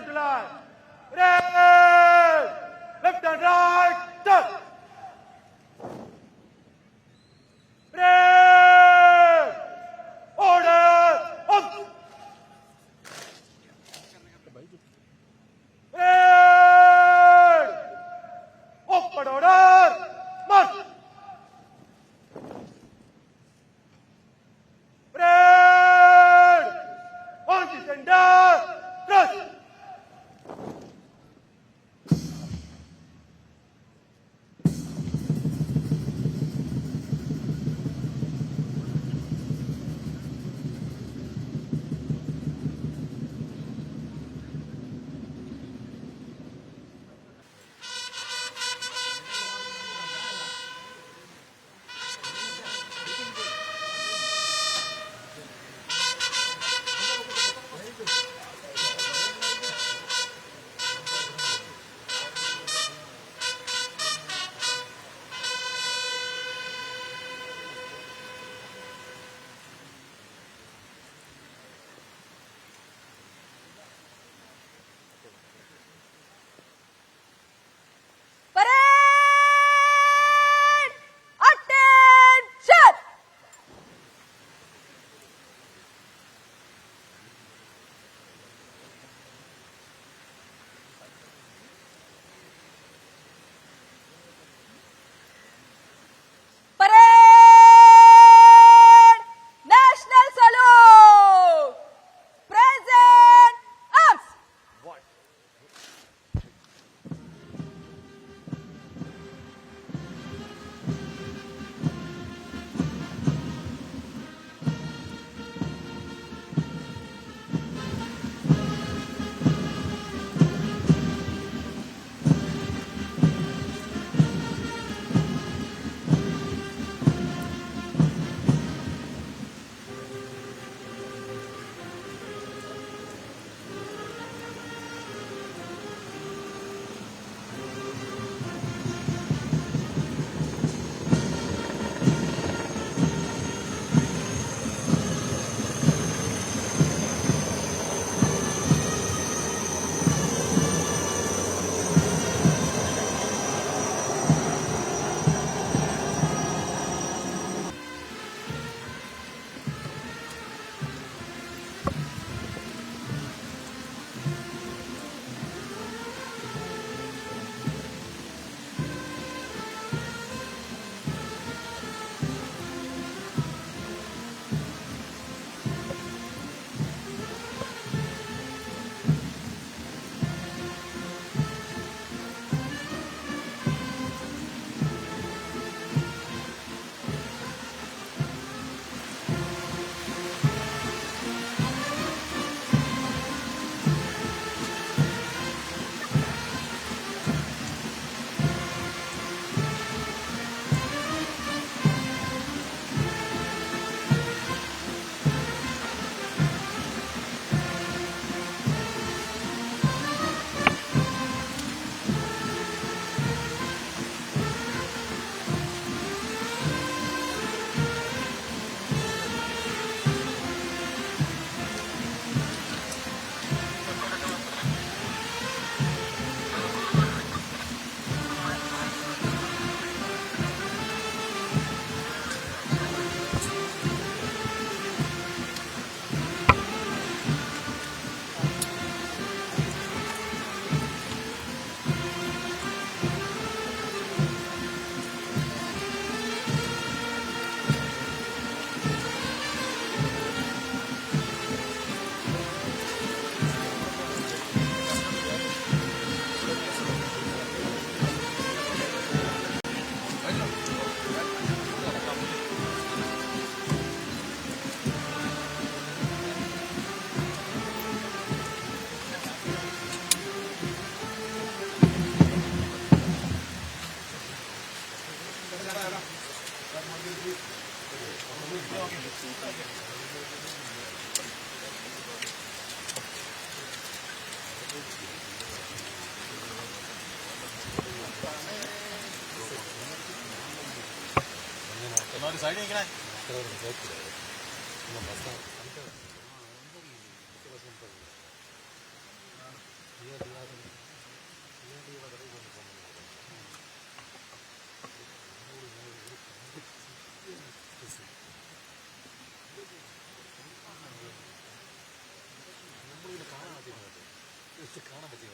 to line. Red! Left and right, touch! Red! Order! Up! Red! Open order! March! Red! On the center! Thrust! Side നിൽക്കണേ. കാണാൻ പറ്റിയ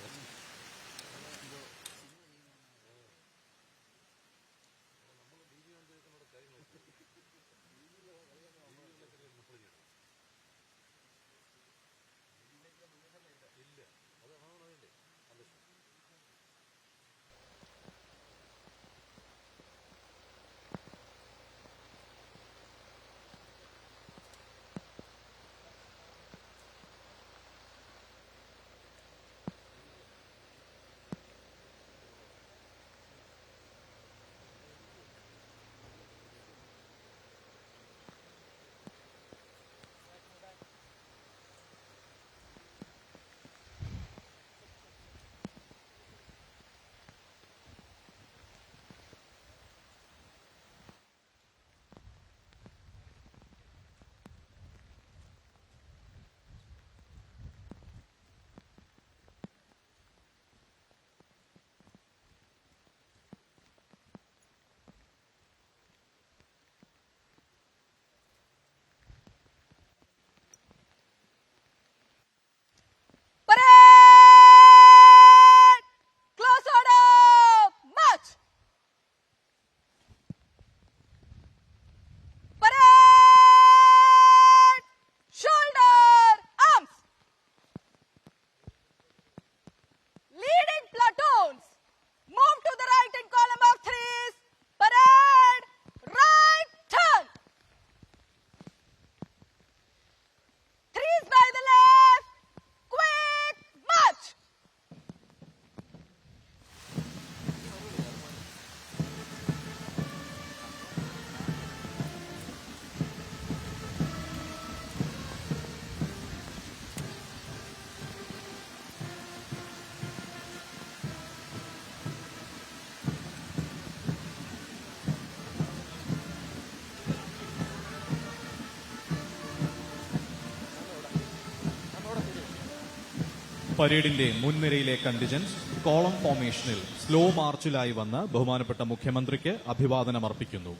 പരേഡിന്റെ മുൻനിരയിലെ contingent column ഫോർമേഷനിൽ slow മാർച്ചിലായി വന്ന് ബഹുമാനപ്പെട്ട മുഖ്യമന്ത്രിക്ക് അഭിവാദനമർപ്പിക്കുന്നു.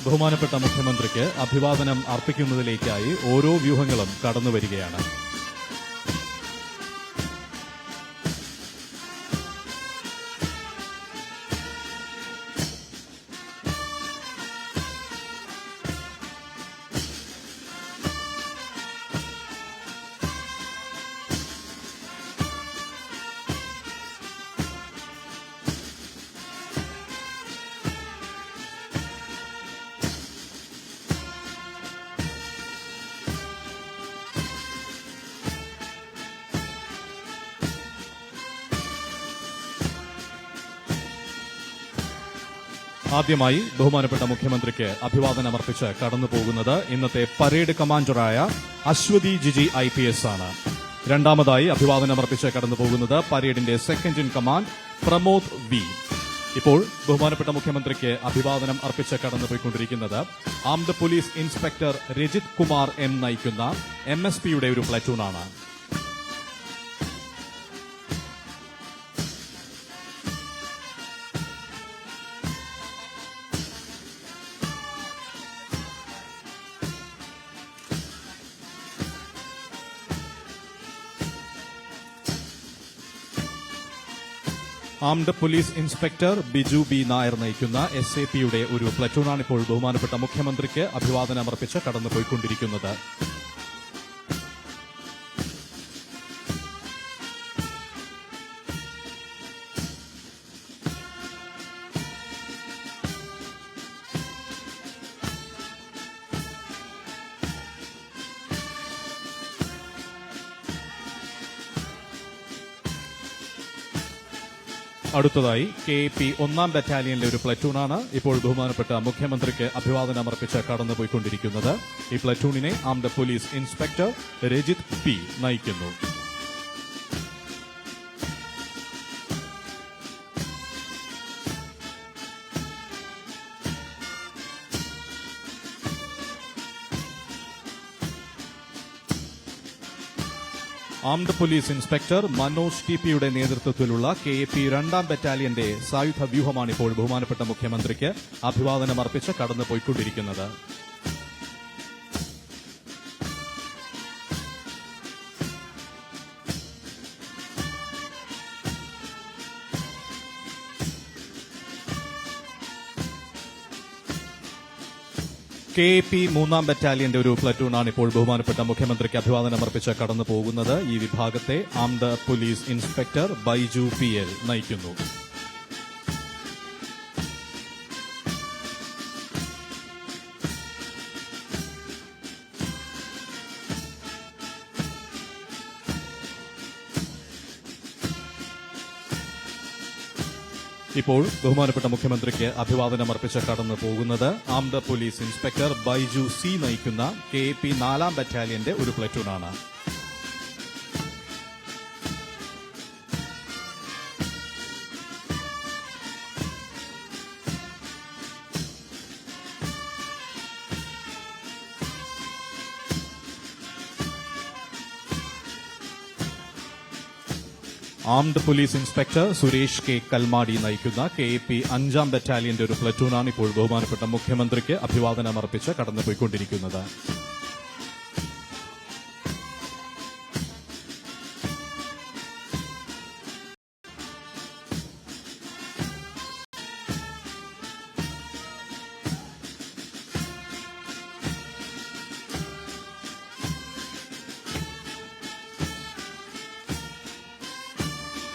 ബഹുമാനപ്പെട്ട മുഖ്യമന്ത്രിക്ക് അഭിവാദനം അർപ്പിക്കുന്നതിലേക്കായി ഓരോ വ്യൂഹങ്ങളും കടന്നുവരികയാണ്. ആദ്യമായി ബഹുമാനപ്പെട്ട മുഖ്യമന്ത്രിക്ക് അഭിവാദനമർപ്പിച്ച് കടന്നുപോകുന്നത് ഇന്നത്തെ പരേഡ് കമാൻഡറായ അശ്വതി ജിജി IPS ആണ്. രണ്ടാമതായി അഭിവാദനമർപ്പിച്ച് കടന്നുപോകുന്നത് പരേഡിന്റെ second in command Pramod V. ഇപ്പോൾ ബഹുമാനപ്പെട്ട മുഖ്യമന്ത്രിക്ക് അഭിവാദനം അർപ്പിച്ച് കടന്നുപോയിക്കൊണ്ടിരിക്കുന്നത് armed police inspector Rajith Kumar M നയിക്കുന്ന MSPയുടെ ഒരു പ്ലറ്റൂണാണ്. Armed police inspector Biju B Nair നയിക്കുന്ന SAPയുടെ ഒരു പ്ലറ്റൂണാണ് ഇപ്പോൾ ബഹുമാനപ്പെട്ട മുഖ്യമന്ത്രിക്ക് അഭിവാദനമർപ്പിച്ച് കടന്നുപോയിക്കൊണ്ടിരിക്കുന്നത്. അടുത്തതായി KAP 1ാം ബറ്റാലിയനിലെ ഒരു പ്ലറ്റൂണാണ് ഇപ്പോൾ ബഹുമാനപ്പെട്ട മുഖ്യമന്ത്രിക്ക് അഭിവാദനമർപ്പിച്ച് കടന്നുപോയിക്കൊണ്ടിരിക്കുന്നത്. ഈ പ്ലറ്റൂണിനെ armed police inspector Rajith P നയിക്കുന്നു. ആംഡ് പോലീസ് ഇൻസ്പെക്ടർ മനോജ് TPയുടെ നേതൃത്വത്തിലുള്ള KAP 2ാം ബറ്റാലിയന്റെ സായുധ വ്യൂഹമാണ് ഇപ്പോൾ ബഹുമാനപ്പെട്ട മുഖ്യമന്ത്രിക്ക് അഭിവാദനമർപ്പിച്ച് കടന്നുപോയിക്കൊണ്ടിരിക്കുന്നത്. KAP 3ാം ബറ്റാലിയന്റെ ഒരു പ്ലറ്റൂണാണ് ഇപ്പോൾ ബഹുമാനപ്പെട്ട മുഖ്യമന്ത്രിക്ക് അഭിവാദനമർപ്പിച്ച് കടന്നു പോകുന്നത്. ഈ വിഭാഗത്തെ armed police inspector Baiju PL നയിക്കുന്നു. ഇപ്പോൾ ബഹുമാനപ്പെട്ട മുഖ്യമന്ത്രിക്ക് അഭിവാദനമർപ്പിച്ച് കടന്നു പോകുന്നത് armed police inspector Baiju C നയിക്കുന്ന KAP 4ാം ബറ്റാലിയന്റെ ഒരു പ്ലറ്റൂണാണ്. Armed police inspector Suresh K Kalmadi നയിക്കുന്ന KAP 5ാം ബറ്റാലിയന്റെ ഒരു പ്ലറ്റൂണാണ് ഇപ്പോൾ ബഹുമാനപ്പെട്ട മുഖ്യമന്ത്രിക്ക് അഭിവാദനമർപ്പിച്ച് കടന്നുപോയിക്കൊണ്ടിരിക്കുന്നത്.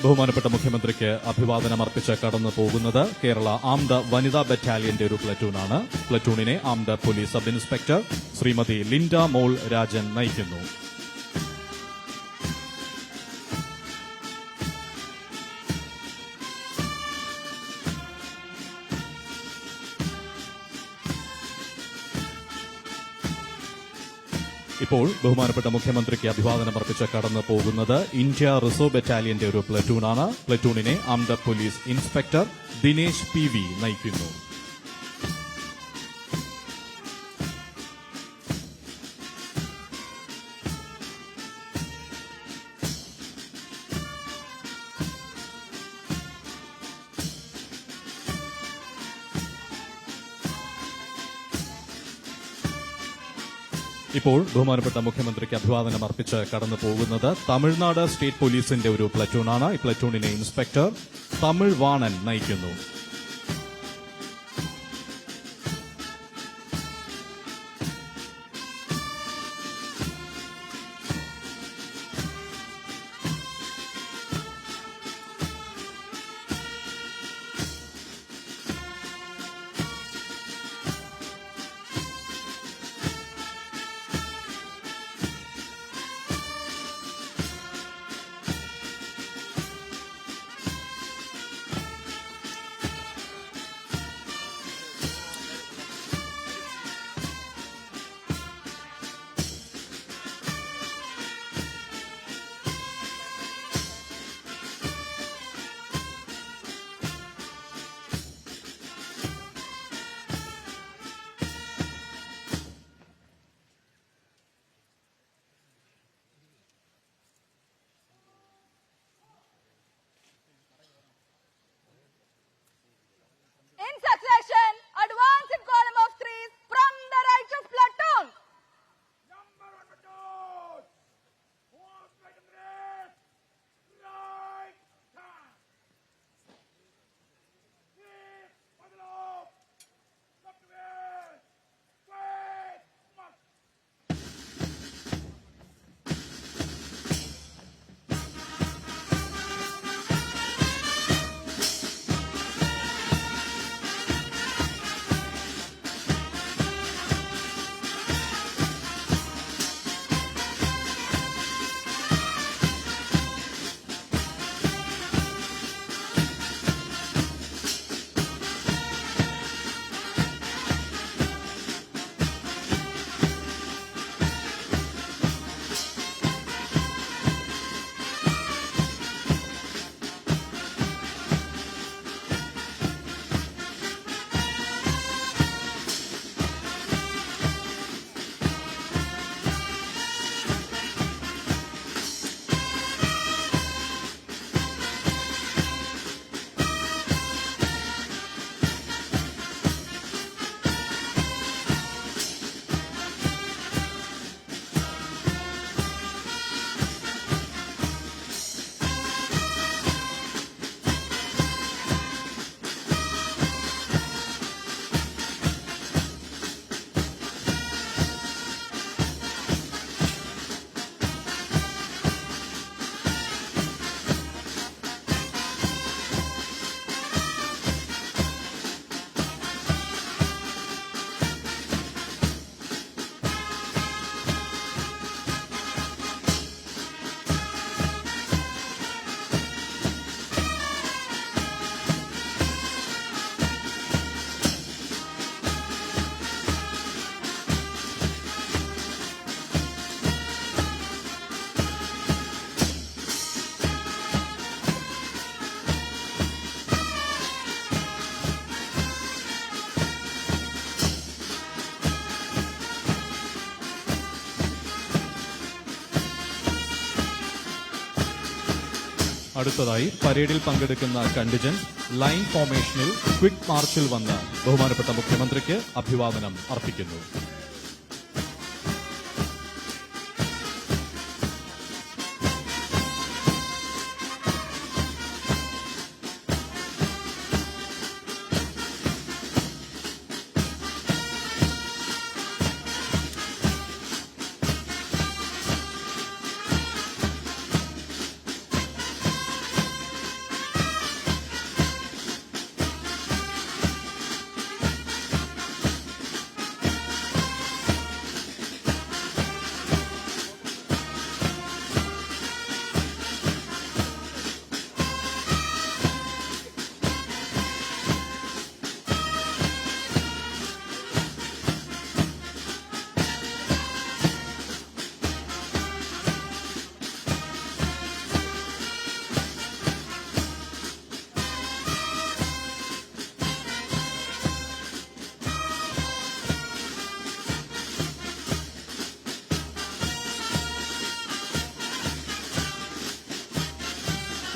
ബഹുമാനപ്പെട്ട മുഖ്യമന്ത്രിക്ക് അഭിവാദനമർപ്പിച്ച് കടന്നു പോകുന്നത് കേരള ആംഡ് വനിതാ ബറ്റാലിയന്റെ ഒരു പ്ലറ്റൂണാണ്. പ്ലറ്റൂണിനെ armed police sub inspector Shrimati Linda Mol Rajan നയിക്കുന്നു. ഇപ്പോൾ ബഹുമാനപ്പെട്ട മുഖ്യമന്ത്രിക്ക് അഭിവാദനമർപ്പിച്ച് കടന്നു പോകുന്നത് ഇന്ത്യ റിസർവ് ബറ്റാലിയന്റെ ഒരു പ്ലറ്റൂണാണ്. പ്ലറ്റൂണിനെ armed police inspector Dinesh PV നയിക്കുന്നു. ഇപ്പോൾ ബഹുമാനപ്പെട്ട മുഖ്യമന്ത്രിക്ക് അഭിവാദനം അർപ്പിച്ച് കടന്നു പോകുന്നത് തമിഴ്നാട് സ്റ്റേറ്റ് പോലീസിന്റെ ഒരു പ്ലറ്റൂണാണ്. ഈ പ്ലറ്റൂണിനെ ഇൻസ്പെക്ടർ തമിഴ് വാണൻ നയിക്കുന്നു. In succession, advance in column of threes from the right of platoon. Number 1 platoon. Move right and left. Right hand. Keep on the loop. Left to west. Straight march. അടുത്തതായി പരേഡിൽ പങ്കെടുക്കുന്ന contingent line ഫോർമേഷനിൽ quick മാർച്ചിൽ വന്ന് ബഹുമാനപ്പെട്ട മുഖ്യമന്ത്രിക്ക് അഭിവാദനം അർപ്പിക്കുന്നു.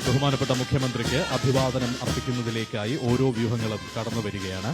ബഹുമാനപ്പെട്ട മുഖ്യമന്ത്രിക്ക് അഭിവാദനം അർപ്പിക്കുന്നതിലേക്കായി ഓരോ വ്യൂഹങ്ങളും കടന്നുവരികയാണ്.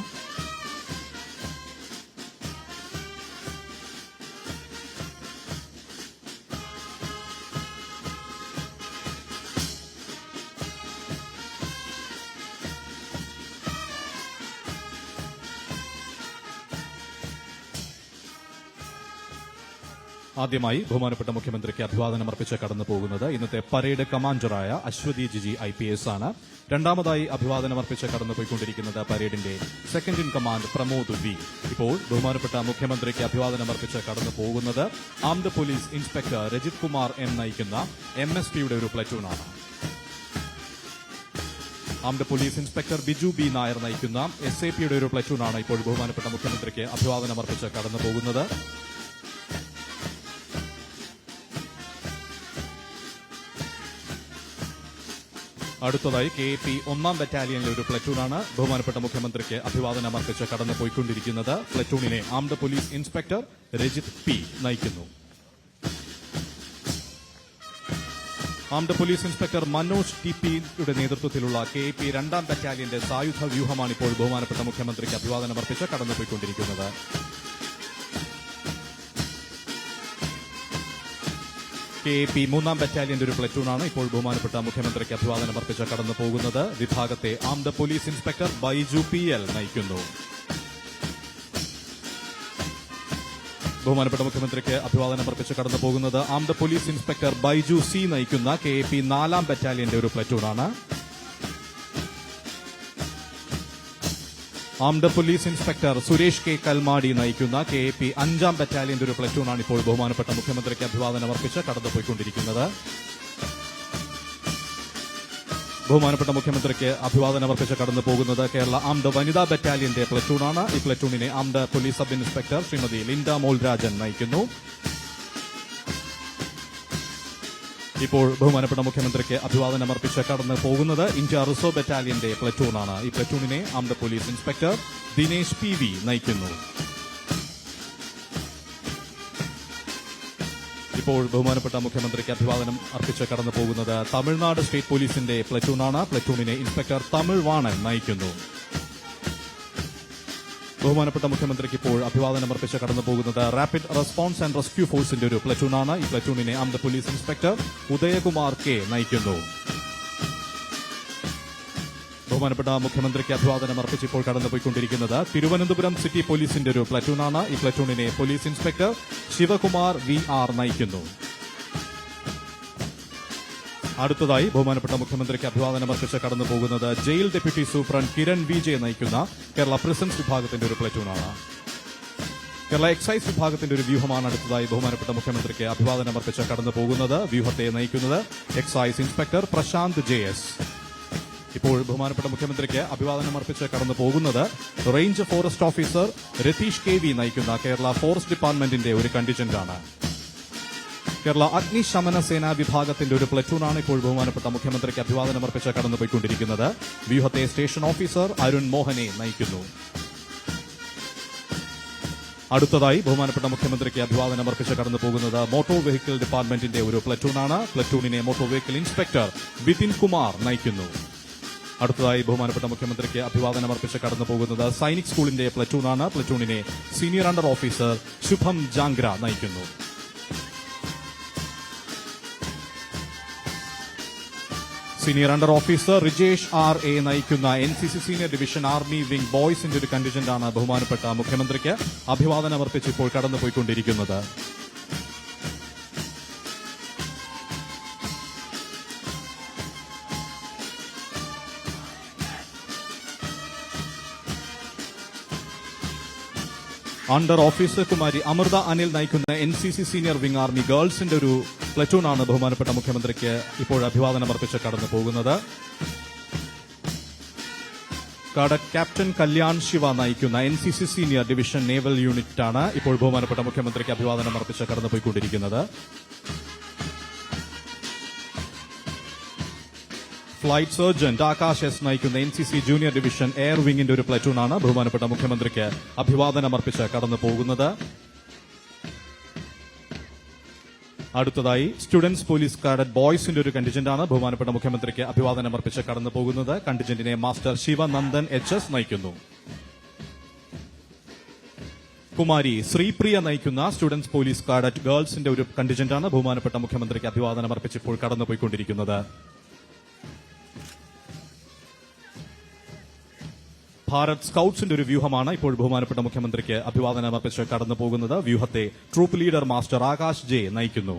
ആദ്യമായി ബഹുമാനപ്പെട്ട മുഖ്യമന്ത്രിക്ക് അഭിവാദനം അർപ്പിച്ച് കടന്നു പോകുന്നത് ഇന്നത്തെ പരേഡ് കമാൻഡറായ അശ്വതി ജിജി IPS ആണ്. രണ്ടാമതായി അഭിവാദനം അർപ്പിച്ച് കടന്നുപോയിക്കൊണ്ടിരിക്കുന്നത് പരേഡിന്റെ second in command Pramod V. ഇപ്പോൾ ബഹുമാനപ്പെട്ട മുഖ്യമന്ത്രിക്ക് അഭിവാദനം അർപ്പിച്ച് കടന്നു പോകുന്നത് armed police inspector Rajith Kumar M നയിക്കുന്ന MSPയുടെ ഒരു പ്ലറ്റൂണാണ്. Armed police inspector Biju B Nair നയിക്കുന്ന SAPയുടെ ഒരു പ്ലറ്റൂണാണ് ഇപ്പോൾ ബഹുമാനപ്പെട്ട മുഖ്യമന്ത്രിക്ക് അഭിവാദനം അർപ്പിച്ച് കടന്നു പോകുന്നത്. അടുത്തതായി KAP 1ാം ബറ്റാലിയനിലെ ഒരു പ്ലറ്റൂണാണ് ബഹുമാനപ്പെട്ട മുഖ്യമന്ത്രിക്ക് അഭിവാദനം അർപ്പിച്ച് കടന്നു പോയിക്കൊണ്ടിരിക്കുന്നത്. പ്ലറ്റൂണിനെ armed police inspector Rajith P നയിക്കുന്നു. ആംഡ് പോലീസ് ഇൻസ്പെക്ടർ മനോജ് TPയുടെ നേതൃത്വത്തിലുള്ള KAP 2ാം ബറ്റാലിയന്റെ സായുധ വ്യൂഹമാണ് ഇപ്പോൾ ബഹുമാനപ്പെട്ട മുഖ്യമന്ത്രിക്ക് അഭിവാദനം അർപ്പിച്ച് കടന്നുപോയിക്കൊണ്ടിരിക്കുന്നത്. KAP 3ാം ബറ്റാലിയന്റെ ഒരു പ്ലറ്റൂണാണ് ഇപ്പോൾ ബഹുമാനപ്പെട്ട മുഖ്യമന്ത്രിക്ക് അഭിവാദനം അർപ്പിച്ച് കടന്നു പോകുന്നത്. വിഭാഗത്തെ armed police inspector Baiju PL നയിക്കുന്നു. ബഹുമാനപ്പെട്ട മുഖ്യമന്ത്രിക്ക് അഭിവാദനം അർപ്പിച്ച് കടന്നു പോകുന്നത് armed police inspector Baiju C നയിക്കുന്ന KAP 4ാം ബറ്റാലിയന്റെ ഒരു പ്ലറ്റൂണാണ്. Armed police inspector Suresh K Kalmadi നയിക്കുന്ന KAP 5ാം ബറ്റാലിയന്റെ ഒരു പ്ലറ്റൂണാണ് ഇപ്പോൾ ബഹുമാനപ്പെട്ട മുഖ്യമന്ത്രിക്ക് അഭിവാദനം അർപ്പിച്ച് കടന്നുപോയിക്കൊണ്ടിരിക്കുന്നത്. ബഹുമാനപ്പെട്ട മുഖ്യമന്ത്രിക്ക് അഭിവാദനം അർപ്പിച്ച് കടന്നു പോകുന്നത് കേരള ആംഡ് വനിതാ ബറ്റാലിയന്റെ പ്ലറ്റൂണാണ്. ഈ പ്ലറ്റൂണിനെ armed police sub inspector Shrimati Linda Molrajan നയിക്കുന്നു. ഇപ്പോൾ ബഹുമാനപ്പെട്ട മുഖ്യമന്ത്രിക്ക് അഭിവാദനം അർപ്പിച്ച് കടന്നു പോകുന്നത് ഇന്ത്യ റിസർവ് ബറ്റാലിയന്റെ പ്ലറ്റൂണാണ്. ഈ പ്ലറ്റൂണിനെ armed police inspector Dinesh PV നയിക്കുന്നു. ഇപ്പോൾ ബഹുമാനപ്പെട്ട മുഖ്യമന്ത്രിക്ക് അഭിവാദനം അർപ്പിച്ച് കടന്നു പോകുന്നത് തമിഴ്നാട് സ്റ്റേറ്റ് പോലീസിന്റെ പ്ലറ്റൂണാണ്. പ്ലറ്റൂണിനെ ഇൻസ്പെക്ടർ തമിഴ് വാണൻ നയിക്കുന്നു. ബഹുമാനപ്പെട്ട മുഖ്യമന്ത്രിക്ക് ഇപ്പോൾ അഭിവാദനം അർപ്പിച്ച് കടന്നു പോകുന്നത് റാപ്പിഡ് റെസ്പോൺസ് ആൻഡ് റെസ്ക്യൂ ഫോഴ്സിന്റെ ഒരു പ്ലറ്റൂണാണ്. ഈ പ്ലറ്റൂണിനെ armed police inspector Udayakumar K നയിക്കുന്നു. ബഹുമാനപ്പെട്ട മുഖ്യമന്ത്രിക്ക് അഭിവാദനം അർപ്പിച്ച് ഇപ്പോൾ കടന്നുപോയിക്കൊണ്ടിരിക്കുന്നത് തിരുവനന്തപുരം സിറ്റി പോലീസിന്റെ ഒരു പ്ലറ്റൂണാണ്. ഈ പ്ലറ്റൂണിനെ പോലീസ് ഇൻസ്പെക്ടർ ശിവകുമാർ VR നയിക്കുന്നു. അടുത്തതായി ബഹുമാനപ്പെട്ട മുഖ്യമന്ത്രിക്ക് അഭിവാദനം അർപ്പിച്ച് കടന്നു പോകുന്നത് jail deputy superintendent Kiran VJ നയിക്കുന്ന കേരള പ്രിസൺസ് വിഭാഗത്തിന്റെ ഒരു പ്ലറ്റൂണാണ്. കേരള എക്സൈസ് വിഭാഗത്തിന്റെ ഒരു വ്യൂഹമാണ് അടുത്തതായി ബഹുമാനപ്പെട്ട മുഖ്യമന്ത്രിക്ക് അഭിവാദനം അർപ്പിച്ച് കടന്നു പോകുന്നത്. വ്യൂഹത്തെ നയിക്കുന്നത് എക്സൈസ് ഇൻസ്പെക്ടർ പ്രശാന്ത് JS. ഇപ്പോൾ ബഹുമാനപ്പെട്ട മുഖ്യമന്ത്രിക്ക് അഭിവാദനം അർപ്പിച്ച് കടന്നു പോകുന്നത് range forest officer Ratheesh KV നയിക്കുന്ന കേരള ഫോറസ്റ്റ് ഡിപ്പാർട്ട്മെന്റിന്റെ ഒരു കണ്ടിജന്റാണ്. കേരള അഗ്നിശമന സേനാ വിഭാഗത്തിന്റെ ഒരു പ്ലറ്റൂണാണ് ഇപ്പോൾ ബഹുമാനപ്പെട്ട മുഖ്യമന്ത്രിക്ക് അഭിവാദനം അർപ്പിച്ച് കടന്നുപോയിക്കൊണ്ടിരിക്കുന്നത്. വ്യൂഹത്തെ സ്റ്റേഷൻ ഓഫീസർ അരുൺ മോഹനെ നയിക്കുന്നു. അടുത്തതായി ബഹുമാനപ്പെട്ട മുഖ്യമന്ത്രിക്ക് അഭിവാദനം അർപ്പിച്ച് കടന്നു പോകുന്നത് മോട്ടോർ വെഹിക്കിൾ ഡിപ്പാർട്ട്മെന്റിന്റെ ഒരു പ്ലറ്റൂണാണ്. പ്ലറ്റൂണിനെ motor vehicle inspector Bipin Kumar നയിക്കുന്നു. അടുത്തതായി ബഹുമാനപ്പെട്ട മുഖ്യമന്ത്രിക്ക് അഭിവാദനം അർപ്പിച്ച് കടന്നു പോകുന്നത് സൈനിക് സ്കൂളിന്റെ പ്ലറ്റൂണാണ്. പ്ലറ്റൂണിനെ senior under officer Shubham Jangra നയിക്കുന്നു. Senior under officer Rijesh RA നയിക്കുന്ന NCC senior division army wing ബോയ്സിന്റെ ഒരു കണ്ടിജന്റാണ് ബഹുമാനപ്പെട്ട മുഖ്യമന്ത്രിക്ക് അഭിവാദനം അർപ്പിച്ച് ഇപ്പോൾ കടന്നുപോയിക്കൊണ്ടിരിക്കുന്നത്. അണ്ടർ ഓഫീസർ കുമാരി അമൃത അനിൽ നയിക്കുന്ന NCC സീനിയർ വിംഗ് ആർമി ഗേൾസിന്റെ ഒരു പ്ലറ്റൂണാണ് ബഹുമാനപ്പെട്ട മുഖ്യമന്ത്രിക്ക് ഇപ്പോൾ അഭിവാദനം അർപ്പിച്ച് കടന്നു പോകുന്നത്. കാഡറ്റ് ക്യാപ്റ്റൻ കല്യാൺ ശിവ നയിക്കുന്ന NCC സീനിയർ ഡിവിഷൻ നേവൽ യൂണിറ്റാണ് ഇപ്പോൾ ബഹുമാനപ്പെട്ട മുഖ്യമന്ത്രിക്ക് അഭിവാദനം അർപ്പിച്ച് കടന്നുപോയിക്കൊണ്ടിരിക്കുന്നത്. ഫ്ലൈറ്റ് സർജന്റ് ആകാശ് S നയിക്കുന്ന NCC ജൂനിയർ ഡിവിഷൻ എയർ വിംഗിന്റെ ഒരു പ്ലറ്റൂണാണ് ബഹുമാനപ്പെട്ട മുഖ്യമന്ത്രിക്ക് അഭിവാദനം അർപ്പിച്ച് കടന്നു പോകുന്നത്. അടുത്തതായി സ്റ്റുഡൻസ് പോലീസ് കാഡറ്റ് ബോയ്സിന്റെ ഒരു കണ്ടിജന്റാണ് ബഹുമാനപ്പെട്ട മുഖ്യമന്ത്രിക്ക് അഭിവാദനം അർപ്പിച്ച് കടന്നു പോകുന്നത്. കണ്ടിജന്റിനെ മാസ്റ്റർ ശിവനന്ദൻ HS നയിക്കുന്നു. കുമാരി ശ്രീപ്രിയ നയിക്കുന്ന സ്റ്റുഡൻസ് പോലീസ് കാഡറ്റ് ഗേൾസിന്റെ ഒരു കണ്ടിജന്റാണ് ബഹുമാനപ്പെട്ട മുഖ്യമന്ത്രിക്ക് അഭിവാദനം അർപ്പിച്ച് ഇപ്പോൾ കടന്നുപോയിക്കൊണ്ടിരിക്കുന്നത്. ഭാരത് സ്കൌട്ട്സിന്റെ ഒരു വ്യൂഹമാണ് ഇപ്പോൾ ബഹുമാനപ്പെട്ട മുഖ്യമന്ത്രിക്ക് അഭിവാദനം അർപ്പിച്ച് കടന്നു പോകുന്നത്. വ്യൂഹത്തെ troop leader master Akash J നയിക്കുന്നു.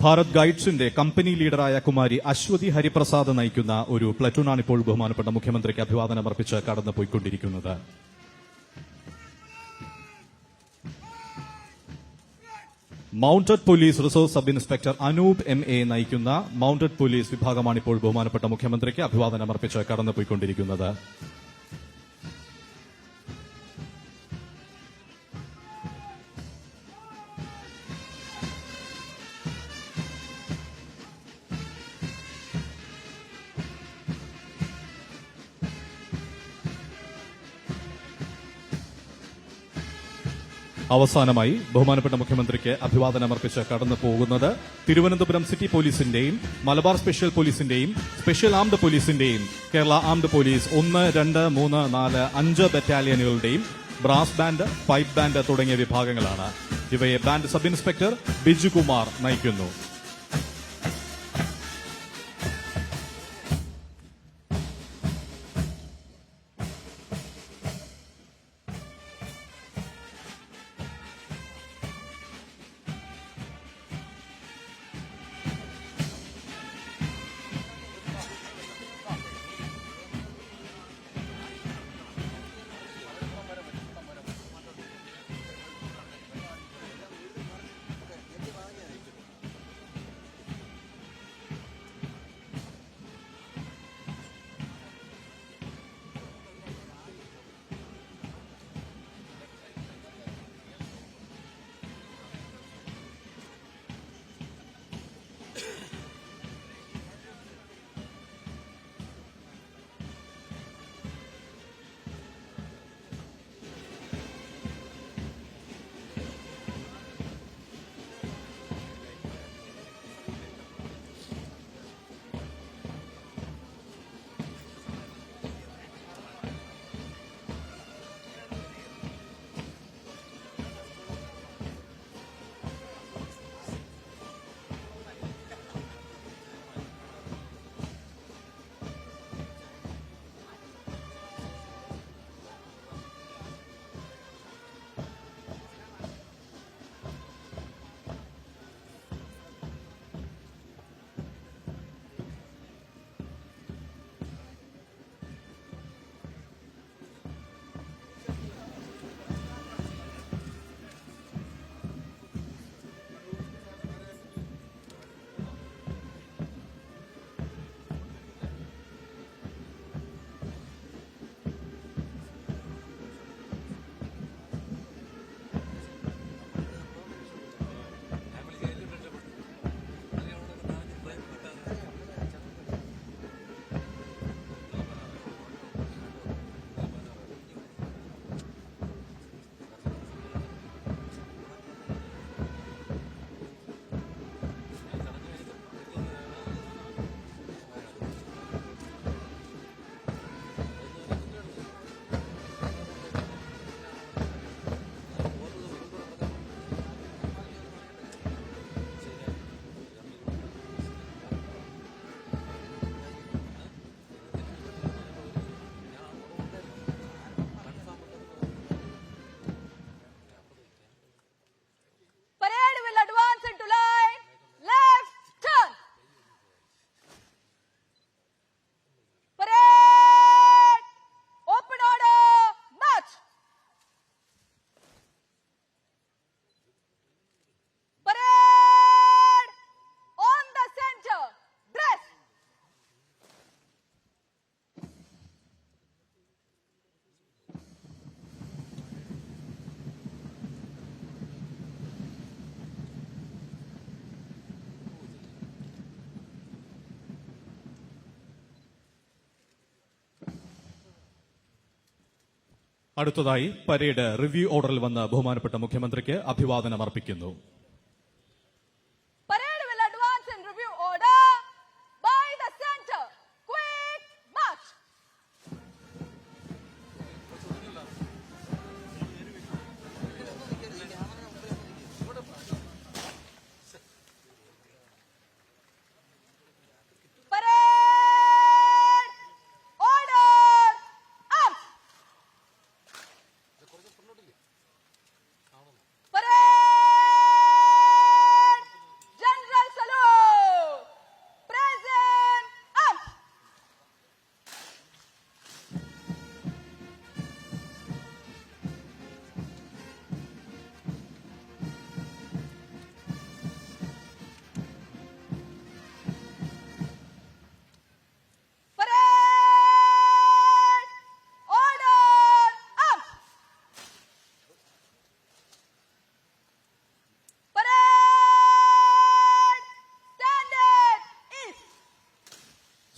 ഭാരത് ഗൈഡ്സിന്റെ കമ്പനി ലീഡറായ കുമാരി അശ്വതി ഹരിപ്രസാദ് നയിക്കുന്ന ഒരു പ്ലറ്റൂണാണ് ഇപ്പോൾ ബഹുമാനപ്പെട്ട മുഖ്യമന്ത്രിക്ക് അഭിവാദനം അർപ്പിച്ച് കടന്നു പോയിക്കൊണ്ടിരിക്കുന്നത്. Mounted police reserve sub inspector Anoop MA നയിക്കുന്ന മൌണ്ടഡ് പോലീസ് വിഭാഗമാണ് ഇപ്പോൾ ബഹുമാനപ്പെട്ട മുഖ്യമന്ത്രിക്ക് അഭിവാദനം അർപ്പിച്ച് കടന്നു പോയിക്കൊണ്ടിരിക്കുന്നത്. അവസാനമായി ബഹുമാനപ്പെട്ട മുഖ്യമന്ത്രിക്ക് അഭിവാദനം അർപ്പിച്ച് കടന്നു പോകുന്നത് തിരുവനന്തപുരം സിറ്റി പോലീസിന്റെയും മലബാർ സ്പെഷ്യൽ പോലീസിന്റെയും സ്പെഷ്യൽ ആംഡ് പോലീസിന്റെയും കേരള ആംഡ് പോലീസ് 1, 2, 3, 4, 5 ബറ്റാലിയനുകളുടെയും ബ്രാസ് ബാൻഡ്, പൈപ്പ് ബാൻഡ് തുടങ്ങിയ വിഭാഗങ്ങളാണ്. ഇവയെ ബാൻഡ് സബ് ഇൻസ്പെക്ടർ ബിജുകുമാർ നയിക്കുന്നു. അടുത്തതായി പരേഡ് റിവ്യൂ ഓർഡറിൽ വന്ന് ബഹുമാനപ്പെട്ട മുഖ്യമന്ത്രിക്ക് അഭിവാദനം അർപ്പിക്കുന്നു. Parade will advance in review order by the center. Quick march.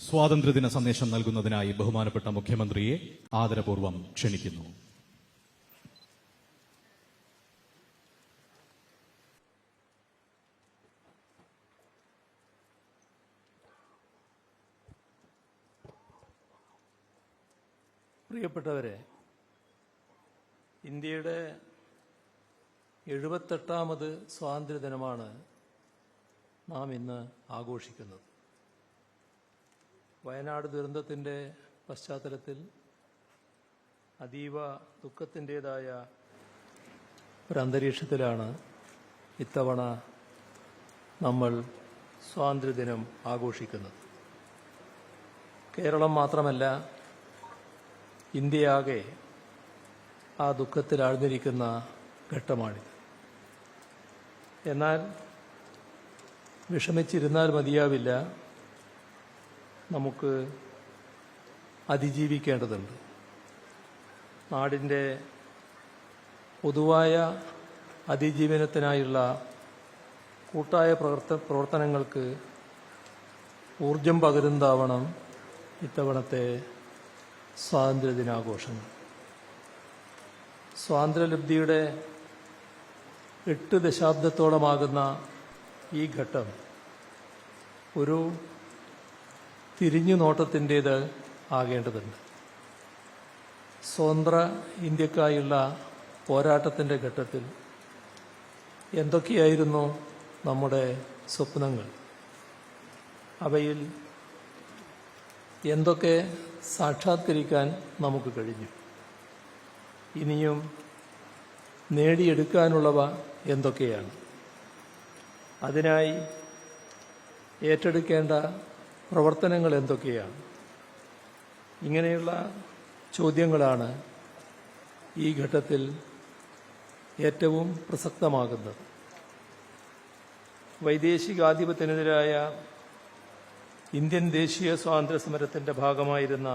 സ്വാതന്ത്ര്യദിന സന്ദേശം നൽകുന്നതിനായി ബഹുമാനപ്പെട്ട മുഖ്യമന്ത്രിയെ ആദരപൂർവ്വം ക്ഷണിക്കുന്നു. പ്രിയപ്പെട്ടവരെ, ഇന്ത്യയുടെ 78ാമത് സ്വാതന്ത്ര്യദിനമാണ് നാം ഇന്ന് ആഘോഷിക്കുന്നത്. വയനാട് ദുരന്തത്തിൻ്റെ പശ്ചാത്തലത്തിൽ അതീവ ദുഃഖത്തിൻ്റേതായ ഒരന്തരീക്ഷത്തിലാണ് ഇത്തവണ നമ്മൾ സ്വാതന്ത്ര്യദിനം ആഘോഷിക്കുന്നത്. കേരളം മാത്രമല്ല, ഇന്ത്യയാകെ ആ ദുഃഖത്തിൽ ആഴ്ന്നിരിക്കുന്ന ഘട്ടമാണിത്. എന്നാൽ വിഷമിച്ചിരുന്നാൽ മതിയാവില്ല, നമുക്ക് അതിജീവിക്കേണ്ടതുണ്ട്. നാടിൻ്റെ പൊതുവായ അതിജീവനത്തിനായുള്ള കൂട്ടായ പ്രവർത്തനങ്ങൾക്ക് ഊർജം പകരുന്നതാവണം ഇത്തവണത്തെ സ്വാതന്ത്ര്യദിനാഘോഷങ്ങൾ. സ്വാതന്ത്ര്യലബ്ധിയുടെ 8 ദശാബ്ദത്തോളമാകുന്ന ഈ ഘട്ടം ഒരു തിരിഞ്ഞുനോട്ടത്തിൻ്റേത് ആകേണ്ടതുണ്ട്. സ്വതന്ത്ര ഇന്ത്യക്കായുള്ള പോരാട്ടത്തിൻ്റെ ഘട്ടത്തിൽ എന്തൊക്കെയായിരുന്നു നമ്മുടെ സ്വപ്നങ്ങൾ? അവയിൽ എന്തൊക്കെ സാക്ഷാത്കരിക്കാൻ നമുക്ക് കഴിഞ്ഞു? ഇനിയും നേടിയെടുക്കാനുള്ളവ എന്തൊക്കെയാണ്? അതിനായി ഏറ്റെടുക്കേണ്ട പ്രവർത്തനങ്ങൾ എന്തൊക്കെയാണ്? ഇങ്ങനെയുള്ള ചോദ്യങ്ങളാണ് ഈ ഘട്ടത്തിൽ ഏറ്റവും പ്രസക്തമാകുന്നത്. വൈദേശികാധിപത്യത്തിനെതിരായ ഇന്ത്യൻ ദേശീയ സ്വാതന്ത്ര്യ സമരത്തിൻ്റെ ഭാഗമായിരുന്ന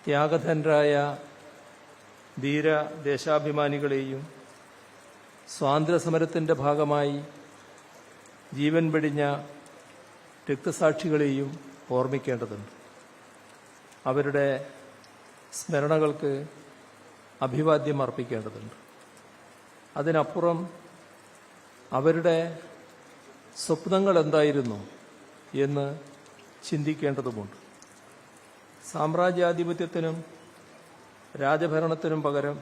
ത്യാഗധനരായ ധീര ദേശാഭിമാനികളെയും സ്വാതന്ത്ര്യസമരത്തിൻ്റെ ഭാഗമായി ജീവൻ വെടിഞ്ഞ രക്തസാക്ഷികളെയും ഓർമ്മിക്കേണ്ടതുണ്ട്. അവരുടെ സ്മരണകൾക്ക് അഭിവാദ്യം അർപ്പിക്കേണ്ടതുണ്ട്. അതിനപ്പുറം അവരുടെ സ്വപ്നങ്ങൾ എന്തായിരുന്നു എന്ന് ചിന്തിക്കേണ്ടതുമുണ്ട്. സാമ്രാജ്യാധിപത്യത്തിനും രാജഭരണത്തിനും പകരം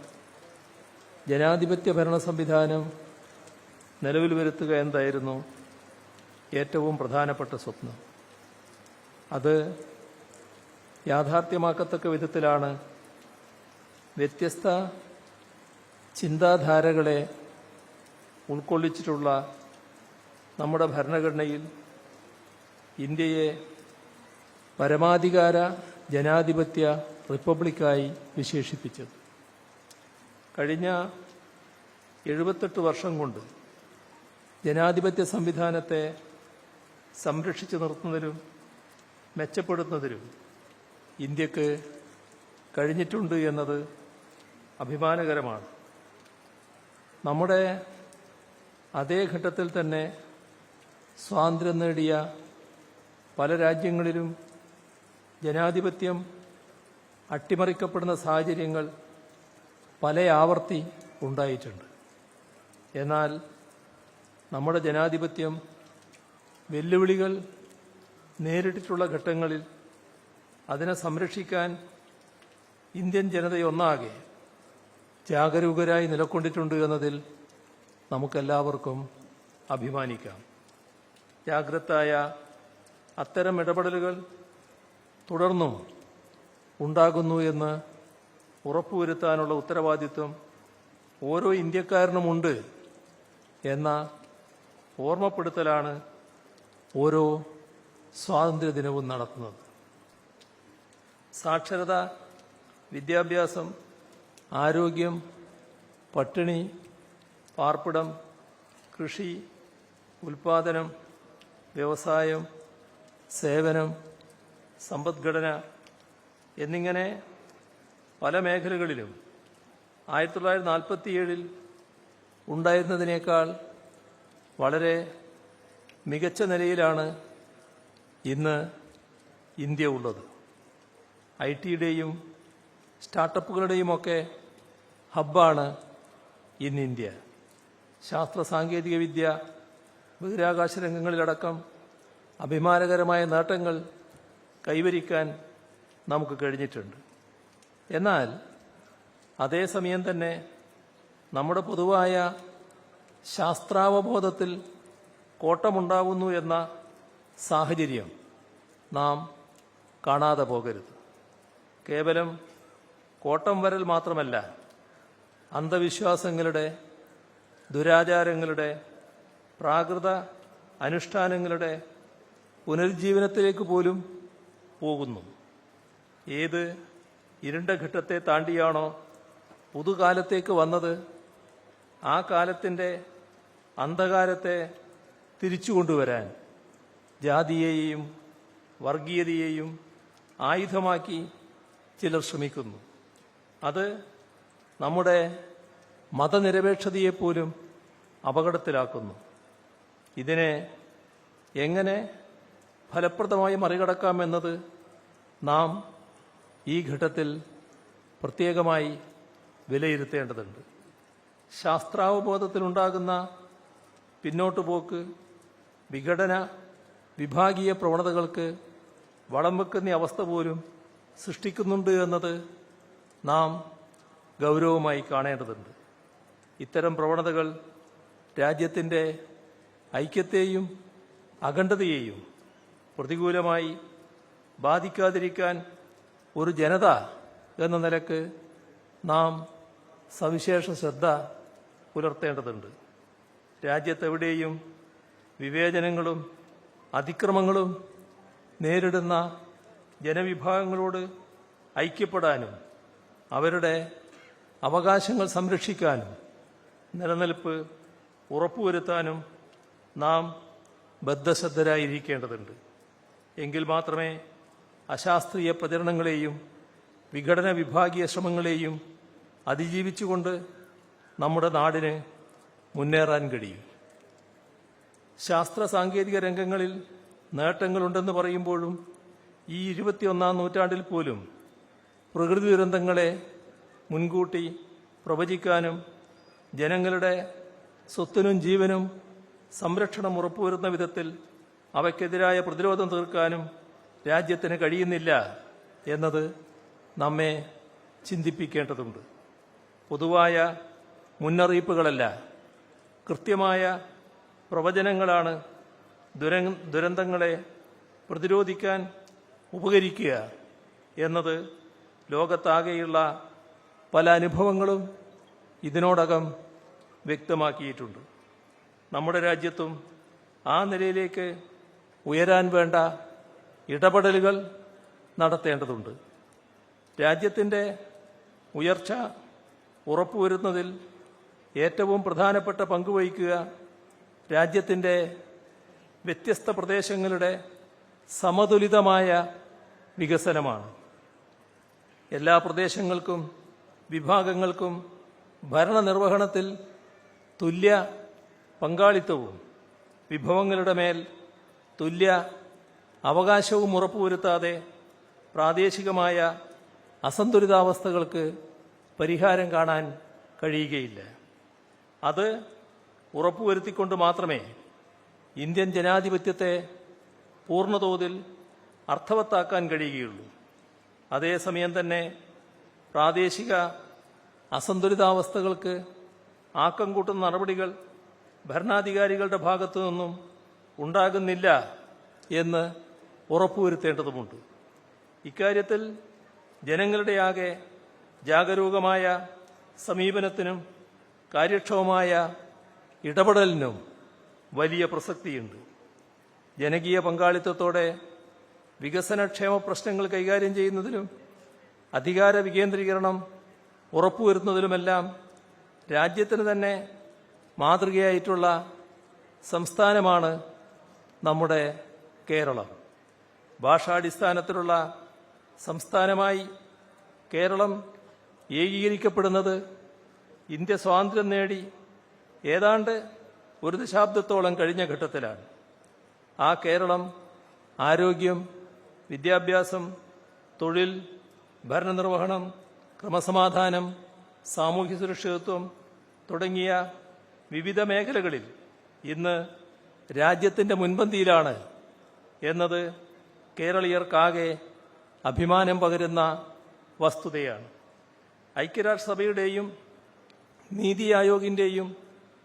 ജനാധിപത്യ ഭരണ സംവിധാനം നിലവിൽ വരുത്തുക എന്തായിരുന്നു ഏറ്റവും പ്രധാനപ്പെട്ട സ്വപ്നം? അത് യാഥാർത്ഥ്യമാക്കത്തക്ക വിധത്തിലാണ് വ്യത്യസ്ത ചിന്താധാരകളെ ഉൾക്കൊള്ളിച്ചിട്ടുള്ള നമ്മുടെ ഭരണഘടനയിൽ ഇന്ത്യയെ പരമാധികാര ജനാധിപത്യ റിപ്പബ്ലിക്കായി വിശേഷിപ്പിച്ചത്. കഴിഞ്ഞ 78 വർഷം കൊണ്ട് ജനാധിപത്യ സംവിധാനത്തെ സംരക്ഷിച്ചു നിർത്തുന്നതിലും മെച്ചപ്പെടുത്തുന്നതിലും ഇന്ത്യക്ക് കഴിഞ്ഞിട്ടുണ്ട് എന്നത് അഭിമാനകരമാണ്. നമ്മുടെ അതേ ഘട്ടത്തിൽ തന്നെ സ്വാതന്ത്ര്യം നേടിയ പല രാജ്യങ്ങളിലും ജനാധിപത്യം അട്ടിമറിക്കപ്പെടുന്ന സാഹചര്യങ്ങൾ പല ആവർത്തി ഉണ്ടായിട്ടുണ്ട്. എന്നാൽ നമ്മുടെ ജനാധിപത്യം വെല്ലുവിളികൾ നേരിട്ടിട്ടുള്ള ഘട്ടങ്ങളിൽ അതിനെ സംരക്ഷിക്കാൻ ഇന്ത്യൻ ജനതയൊന്നാകെ ജാഗരൂകരായി നിലകൊണ്ടിട്ടുണ്ട് എന്നതിൽ നമുക്കെല്ലാവർക്കും അഭിമാനിക്കാം. ജാഗ്രതായ അത്തരം ഇടപെടലുകൾ തുടർന്നും ഉണ്ടാകുന്നു എന്ന് ഉറപ്പുവരുത്താനുള്ള ഉത്തരവാദിത്വം ഓരോ ഇന്ത്യക്കാരനുമുണ്ട് എന്ന ഓർമ്മപ്പെടുത്തലാണ് ഓരോ സ്വാതന്ത്ര്യദിനവും നടത്തുന്നത്. സാക്ഷരത, വിദ്യാഭ്യാസം, ആരോഗ്യം, പട്ടിണി, പാർപ്പിടം, കൃഷി, ഉൽപാദനം, വ്യവസായം, സേവനം, സമ്പദ്ഘടന എന്നിങ്ങനെ പല മേഖലകളിലും 1947 ഉണ്ടായിരുന്നതിനേക്കാൾ വളരെ മികച്ച നിലയിലാണ് ഇന്ന് ഇന്ത്യ ഉള്ളത്. IT-യുടെയും സ്റ്റാർട്ടപ്പുകളുടെയുമൊക്കെ ഹബ്ബാണ് ഇന്ന് ഇന്ത്യ. ശാസ്ത്ര സാങ്കേതിക വിദ്യ, ബഹിരാകാശ രംഗങ്ങളിലടക്കം അഭിമാനകരമായ നേട്ടങ്ങൾ കൈവരിക്കാൻ നമുക്ക് കഴിഞ്ഞിട്ടുണ്ട്. എന്നാൽ അതേസമയം തന്നെ നമ്മുടെ പൊതുവായ ശാസ്ത്രാവബോധത്തിൽ കോട്ടമുണ്ടാവുന്നു എന്ന സാഹചര്യം നാം കാണാതെ പോകരുത്. കേവലം കോട്ടം വരൽ മാത്രമല്ല, അന്ധവിശ്വാസങ്ങളുടെ, ദുരാചാരങ്ങളുടെ, പ്രാകൃത അനുഷ്ഠാനങ്ങളുടെ പുനരുജ്ജീവനത്തിലേക്ക് പോലും പോകുന്നു. ഏത് ഇരുണ്ട ഘട്ടത്തെ താണ്ടിയാണോ പുതുകാലത്തേക്ക് വന്നത്, ആ കാലത്തിൻ്റെ അന്ധകാരത്തെ തിരിച്ചുകൊണ്ടുവരാൻ ജാതിയെയും വർഗീയതയെയും ആയുധമാക്കി ചിലർ ശ്രമിക്കുന്നു. അത് നമ്മുടെ മതനിരപേക്ഷതയെപ്പോലും അപകടത്തിലാക്കുന്നു. ഇതിനെ എങ്ങനെ ഫലപ്രദമായി മറികടക്കാമെന്നത് നാം ഈ ഘട്ടത്തിൽ പ്രത്യേകമായി വിലയിരുത്തേണ്ടതുണ്ട്. ശാസ്ത്രാവബോധത്തിലുണ്ടാകുന്ന പിന്നോട്ടുപോക്ക് വിഘടന വിഭാഗീയ പ്രവണതകൾക്ക് വളം വെക്കുന്ന അവസ്ഥ പോലും സൃഷ്ടിക്കുന്നുണ്ട് എന്നത് നാം ഗൗരവമായി കാണേണ്ടതുണ്ട്. ഇത്തരം പ്രവണതകൾ രാജ്യത്തിൻ്റെ ഐക്യത്തെയും അഖണ്ഡതയെയും പ്രതികൂലമായി ബാധിക്കാതിരിക്കാൻ ഒരു ജനത എന്ന നിലക്ക് നാം സവിശേഷ ശ്രദ്ധ പുലർത്തേണ്ടതുണ്ട്. രാജ്യത്തെവിടെയും വിവേചനങ്ങളും അതിക്രമങ്ങളും നേരിടുന്ന ജനവിഭാഗങ്ങളോട് ഐക്യപ്പെടാനും അവരുടെ അവകാശങ്ങൾ സംരക്ഷിക്കാനും നിലനിൽപ്പ് ഉറപ്പുവരുത്താനും നാം ബദ്ധശ്രദ്ധരായിരിക്കേണ്ടതുണ്ട്. എങ്കിൽ മാത്രമേ അശാസ്ത്രീയ പ്രചരണങ്ങളെയും വിഘടന വിഭാഗീയ ശ്രമങ്ങളെയും അതിജീവിച്ചുകൊണ്ട് നമ്മുടെ നാടിന് മുന്നേറാൻ കഴിയും. ശാസ്ത്ര സാങ്കേതിക രംഗങ്ങളിൽ നേട്ടങ്ങളുണ്ടെന്ന് പറയുമ്പോഴും ഈ 21-ാം നൂറ്റാണ്ടിൽ പോലും പ്രകൃതി ദുരന്തങ്ങളെ മുൻകൂട്ടി പ്രവചിക്കാനും ജനങ്ങളുടെ സ്വത്തിനും ജീവനും സംരക്ഷണം ഉറപ്പുവരുന്ന വിധത്തിൽ അവയ്ക്കെതിരായ പ്രതിരോധം തീർക്കാനും രാജ്യത്തിന് കഴിയുന്നില്ല എന്നത് നമ്മെ ചിന്തിപ്പിക്കേണ്ടതുണ്ട്. പൊതുവായ മുന്നറിയിപ്പുകളല്ല, കൃത്യമായ പ്രവചനങ്ങളാണ് ദുരന്തങ്ങളെ പ്രതിരോധിക്കാൻ ഉപകരിക്കുക എന്നത് ലോകത്താകെയുള്ള പല അനുഭവങ്ങളും ഇതിനോടകം വ്യക്തമാക്കിയിട്ടുണ്ട്. നമ്മുടെ രാജ്യത്തും ആ നിലയിലേക്ക് ഉയരാൻ വേണ്ട ഇടപെടലുകൾ നടത്തേണ്ടതുണ്ട്. രാജ്യത്തിൻ്റെ ഉയർച്ച ഉറപ്പുവരുന്നതിൽ ഏറ്റവും പ്രധാനപ്പെട്ട പങ്കുവഹിക്കുക രാജ്യത്തിൻ്റെ വ്യത്യസ്ത പ്രദേശങ്ങളുടെ സമതുലിതമായ വികസനമാണ്. എല്ലാ പ്രദേശങ്ങൾക്കും വിഭാഗങ്ങൾക്കും ഭരണനിർവഹണത്തിൽ തുല്യ പങ്കാളിത്തവും വിഭവങ്ങളുടെ മേൽ തുല്യ അവകാശവും ഉറപ്പുവരുത്താതെ പ്രാദേശികമായ അസന്തുലിതാവസ്ഥകൾക്ക് പരിഹാരം കാണാൻ കഴിയുകയില്ല. അത് ഉറപ്പുവരുത്തിക്കൊണ്ട് മാത്രമേ ഇന്ത്യൻ ജനാധിപത്യത്തെ പൂർണ്ണതോതിൽ അർത്ഥവത്താക്കാൻ കഴിയുകയുള്ളൂ. അതേസമയം തന്നെ പ്രാദേശിക അസന്തുലിതാവസ്ഥകൾക്ക് ആക്കം കൂട്ടുന്ന നടപടികൾ ഭരണാധികാരികളുടെ ഭാഗത്തു നിന്നും ഉണ്ടാകുന്നില്ല എന്ന് ഉറപ്പുവരുത്തേണ്ടതുമുണ്ട്. ഇക്കാര്യത്തിൽ ജനങ്ങളുടെയാകെ ജാഗരൂകമായ സമീപനത്തിനും കാര്യക്ഷമമായ ഇടപെടലിനും വലിയ പ്രസക്തിയുണ്ട്. ജനകീയ പങ്കാളിത്തത്തോടെ വികസനക്ഷേമ പ്രശ്നങ്ങൾ കൈകാര്യം ചെയ്യുന്നതിലും അധികാര വികേന്ദ്രീകരണം ഉറപ്പുവരുത്തുന്നതിലുമെല്ലാം രാജ്യത്തിന് തന്നെ മാതൃകയായിട്ടുള്ള സംസ്ഥാനമാണ് നമ്മുടെ കേരളം. ഭാഷാടിസ്ഥാനത്തിലുള്ള സംസ്ഥാനമായി കേരളം ഏകീകരിക്കപ്പെടുന്നത് ഇന്ത്യ സ്വാതന്ത്ര്യം നേടി ഏതാണ്ട് ഒരു ദശാബ്ദത്തോളം കഴിഞ്ഞ ഘട്ടത്തിലാണ്. ആ കേരളം ആരോഗ്യം, വിദ്യാഭ്യാസം, തൊഴിൽ, ഭരണനിർവഹണം, ക്രമസമാധാനം, സാമൂഹ്യ സുരക്ഷിതത്വം തുടങ്ങിയ വിവിധ മേഖലകളിൽ ഇന്ന് രാജ്യത്തിൻ്റെ മുൻപന്തിയിലാണ് എന്നത് കേരളീയർക്കാകെ അഭിമാനം പകരുന്ന വസ്തുതയാണ്. ഐക്യരാഷ്ട്രസഭയുടെയും നീതി ആയോഗിൻ്റെയും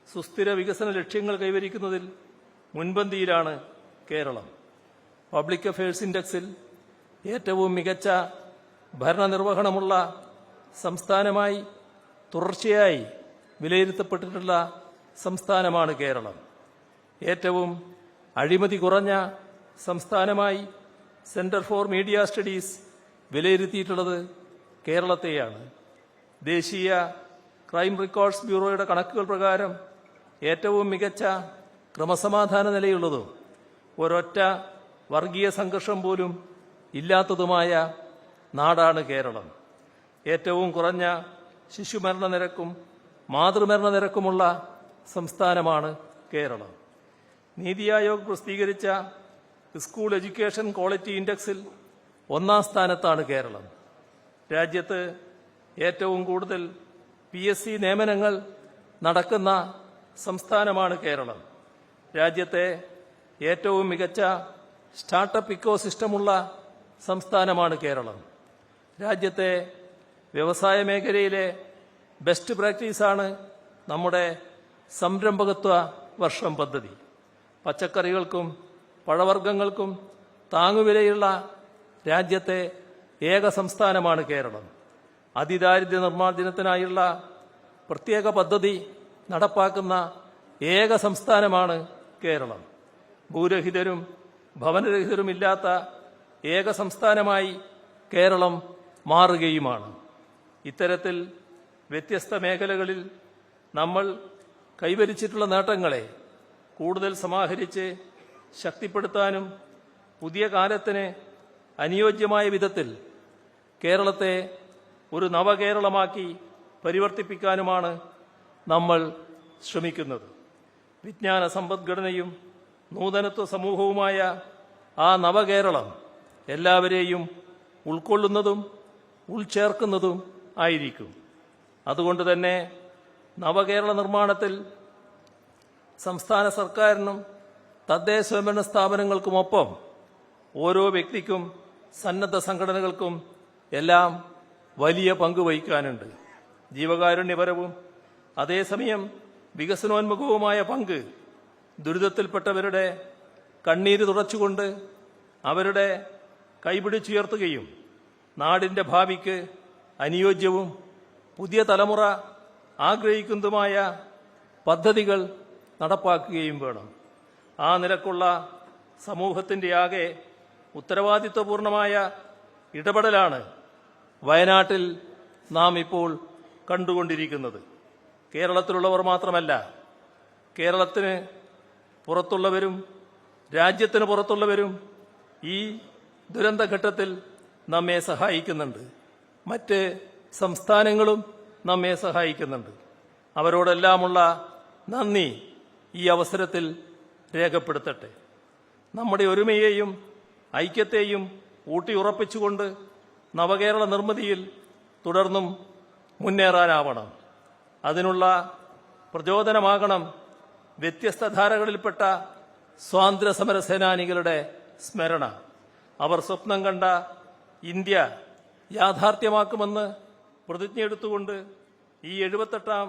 സുസ്ഥിര വികസന ലക്ഷ്യങ്ങൾ കൈവരിക്കുന്നതിൽ മുൻപന്തിയിലാണ് കേരളം. പബ്ലിക് അഫയേഴ്സ് ഇൻഡെക്സിൽ ഏറ്റവും മികച്ച ഭരണനിർവഹണമുള്ള സംസ്ഥാനമായി തുടർച്ചയായി വിലയിരുത്തപ്പെട്ടിട്ടുള്ള സംസ്ഥാനമാണ് കേരളം. ഏറ്റവും അഴിമതി കുറഞ്ഞ സംസ്ഥാനമായി സെന്റർ ഫോർ മീഡിയ സ്റ്റഡീസ് വിലയിരുത്തിയിട്ടുള്ളത് കേരളത്തെയാണ്. ദേശീയ ക്രൈം റെക്കോർഡ്സ് ബ്യൂറോയുടെ കണക്കുകൾ പ്രകാരം ഏറ്റവും മികച്ച ക്രമസമാധാന നിലയുള്ളതും ഒരൊറ്റ വർഗീയ സംഘർഷം പോലും ഇല്ലാത്തതുമായ നാടാണ് കേരളം. ഏറ്റവും കുറഞ്ഞ ശിശുമരണ നിരക്കും മാതൃമരണ നിരക്കുമുള്ള സംസ്ഥാനമാണ് കേരളം. നീതി ആയോഗ് പ്രസിദ്ധീകരിച്ച സ്കൂൾ എഡ്യൂക്കേഷൻ ക്വാളിറ്റി ഇൻഡെക്സിൽ 1-ാം സ്ഥാനത്താണ് കേരളം. രാജ്യത്ത് ഏറ്റവും കൂടുതൽ PSC നിയമനങ്ങൾ നടക്കുന്ന സംസ്ഥാനമാണ് കേരളം. രാജ്യത്തെ ഏറ്റവും മികച്ച സ്റ്റാർട്ടപ്പ് ഇക്കോസിസ്റ്റമുള്ള സംസ്ഥാനമാണ് കേരളം. രാജ്യത്തെ വ്യവസായ മേഖലയിലെ ബെസ്റ്റ് പ്രാക്ടീസാണ് നമ്മുടെ സംരംഭകത്വ വർഷം പദ്ധതി. പച്ചക്കറികൾക്കും പഴവർഗ്ഗങ്ങൾക്കും താങ്ങുവിലയുള്ള രാജ്യത്തെ ഏക സംസ്ഥാനമാണ് കേരളം. അതിദാരിദ്ര്യ നിർമ്മാർജ്ജനത്തിനായുള്ള പ്രത്യേക പദ്ധതി നടപ്പാക്കുന്ന ഏക സംസ്ഥാനമാണ് കേരളം. ഭൂരഹിതരും ഭവനരഹിതരുമില്ലാത്ത ഏക സംസ്ഥാനമായി കേരളം മാറുകയുമാണ്. ഇത്തരത്തിൽ വ്യത്യസ്ത മേഖലകളിൽ നമ്മൾ കൈവരിച്ചിട്ടുള്ള നേട്ടങ്ങളെ കൂടുതൽ സമാഹരിച്ച് ശക്തിപ്പെടുത്താനും പുതിയ കാലത്തിന് അനുയോജ്യമായ വിധത്തിൽ കേരളത്തെ ഒരു നവകേരളമാക്കി പരിവർത്തിപ്പിക്കാനുമാണ് നമ്മൾ ശ്രമിക്കുന്നത്. വിജ്ഞാന സമ്പദ്ഘടനയും നൂതനത്വ സമൂഹവുമായ ആ നവകേരളം എല്ലാവരെയും ഉൾക്കൊള്ളുന്നതും ഉൾച്ചേർക്കുന്നതും ആയിരിക്കും. അതുകൊണ്ട് തന്നെ നവകേരള നിർമ്മാണത്തിൽ സംസ്ഥാന സർക്കാരിനും തദ്ദേശ സ്വയംഭരണ സ്ഥാപനങ്ങൾക്കുമൊപ്പം ഓരോ വ്യക്തിക്കും സന്നദ്ധ സംഘടനകൾക്കും എല്ലാം വലിയ പങ്ക് വഹിക്കാനുണ്ട്. ജീവകാരുണ്യപരവും അതേസമയം വികസനോന്മുഖവുമായ പങ്ക് ദുരിതത്തിൽപ്പെട്ടവരുടെ കണ്ണീര് തുടച്ചുകൊണ്ട് അവരുടെ കൈപിടിച്ചുയർത്തുകയും നാടിന്റെ ഭാവിക്ക് അനുയോജ്യവും പുതിയ തലമുറ ആഗ്രഹിക്കുന്നതുമായ പദ്ധതികൾ നടപ്പാക്കുകയും വേണം. ആ നിലക്കുള്ള സമൂഹത്തിന്റെ ആകെ ഉത്തരവാദിത്വപൂർണമായ ഇടപെടലാണ് വയനാട്ടിൽ നാം ഇപ്പോൾ കണ്ടുകൊണ്ടിരിക്കുന്നത്. കേരളത്തിലുള്ളവർ മാത്രമല്ല, കേരളത്തിന് പുറത്തുള്ളവരും രാജ്യത്തിന് പുറത്തുള്ളവരും ഈ ദുരന്തഘട്ടത്തിൽ നമ്മെ സഹായിക്കുന്നുണ്ട്. മറ്റ് സംസ്ഥാനങ്ങളും നമ്മെ സഹായിക്കുന്നുണ്ട്. അവരോടെല്ലാമുള്ള നന്ദി ഈ അവസരത്തിൽ രേഖപ്പെടുത്തട്ടെ. നമ്മുടെ ഒരുമയെയും ഐക്യത്തെയും ഊട്ടിയുറപ്പിച്ചുകൊണ്ട് നവകേരള നിർമ്മിതിയിൽ തുടർന്നും മുന്നേറാനാവണം. അതിനുള്ള പ്രചോദനമാകണം വ്യത്യസ്ത ധാരകളിൽപ്പെട്ട സ്വാതന്ത്ര്യ സമര സേനാനികളുടെ സ്മരണ. അവർ സ്വപ്നം കണ്ട ഇന്ത്യ യാഥാർത്ഥ്യമാക്കുമെന്ന് പ്രതിജ്ഞയെടുത്തുകൊണ്ട് ഈ 78-ാം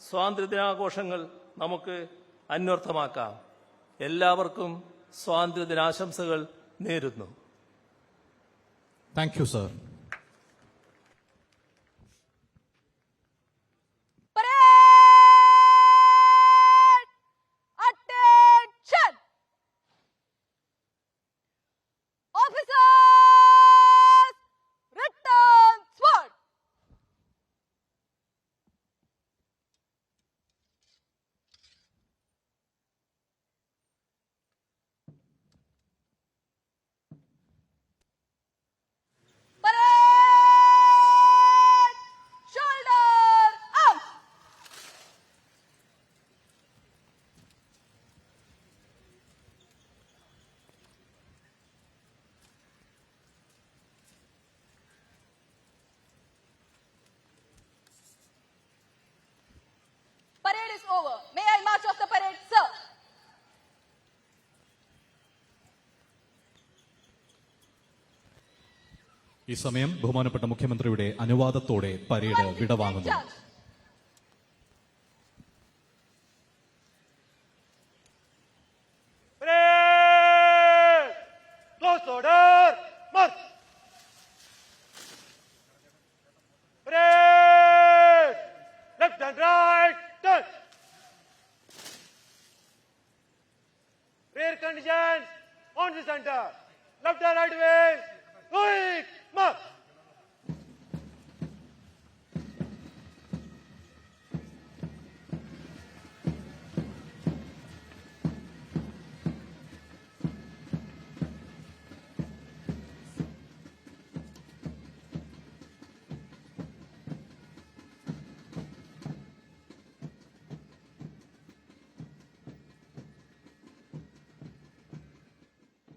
സ്വാതന്ത്ര്യദിനാഘോഷങ്ങൾ നമുക്ക് അന്വർത്ഥമാക്കാം. എല്ലാവർക്കും സ്വാതന്ത്ര്യദിനാശംസകൾ നേരുന്നു. Thank you sir. Attention! Officers, return sword. Parade! is over. May I march off the parade, sir? ഈ സമയം ബഹുമാനപ്പെട്ട മുഖ്യമന്ത്രിയുടെ അനുവാദത്തോടെ parade വിടവാങ്ങുന്നു. Parade! Close order! March! Parade! Left and right, turn! Rear conditions on the center. Left and right wing, quick, march!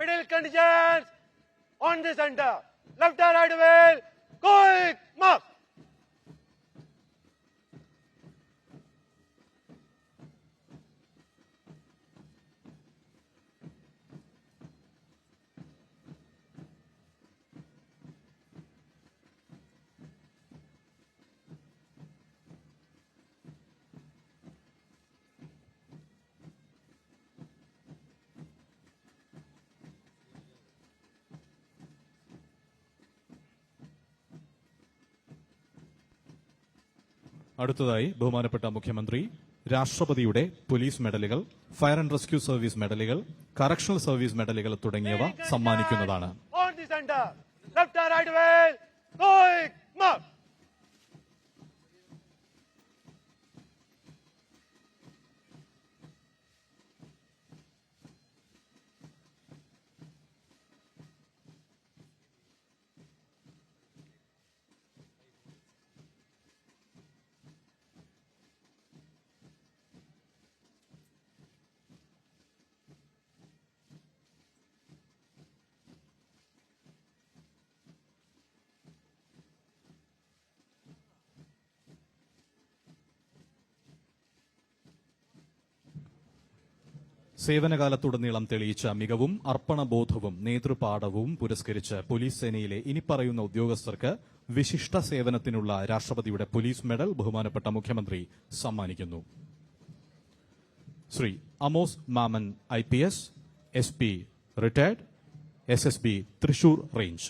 Middle conditions on the center. Left and right wheel, quick, march! അടുത്തതായി ബഹുമാനപ്പെട്ട മുഖ്യമന്ത്രി രാഷ്ട്രപതിയുടെ police മെഡലുകൾ, fire and rescue service മെഡലുകൾ, correctional service മെഡലുകൾ തുടങ്ങിയവ സമ്മാനിക്കുന്നതാണ്. On the center. Left and right wheel, quick, march! സേവനകാലത്തുടനീളം തെളിയിച്ച മികവും അർപ്പണബോധവും നേതൃപാടവവും പുരസ്കരിച്ച് പോലീസ് സേനയിലെ ഇനിപ്പറയുന്ന ഉദ്യോഗസ്ഥർക്ക് വിശിഷ്ട സേവനത്തിനുള്ള രാഷ്ട്രപതിയുടെ പോലീസ് മെഡൽ ബഹുമാനപ്പെട്ട മുഖ്യമന്ത്രി സമ്മാനിക്കുന്നു. Shri Amos Maman IPS, SP retired, SSB Thrissur range.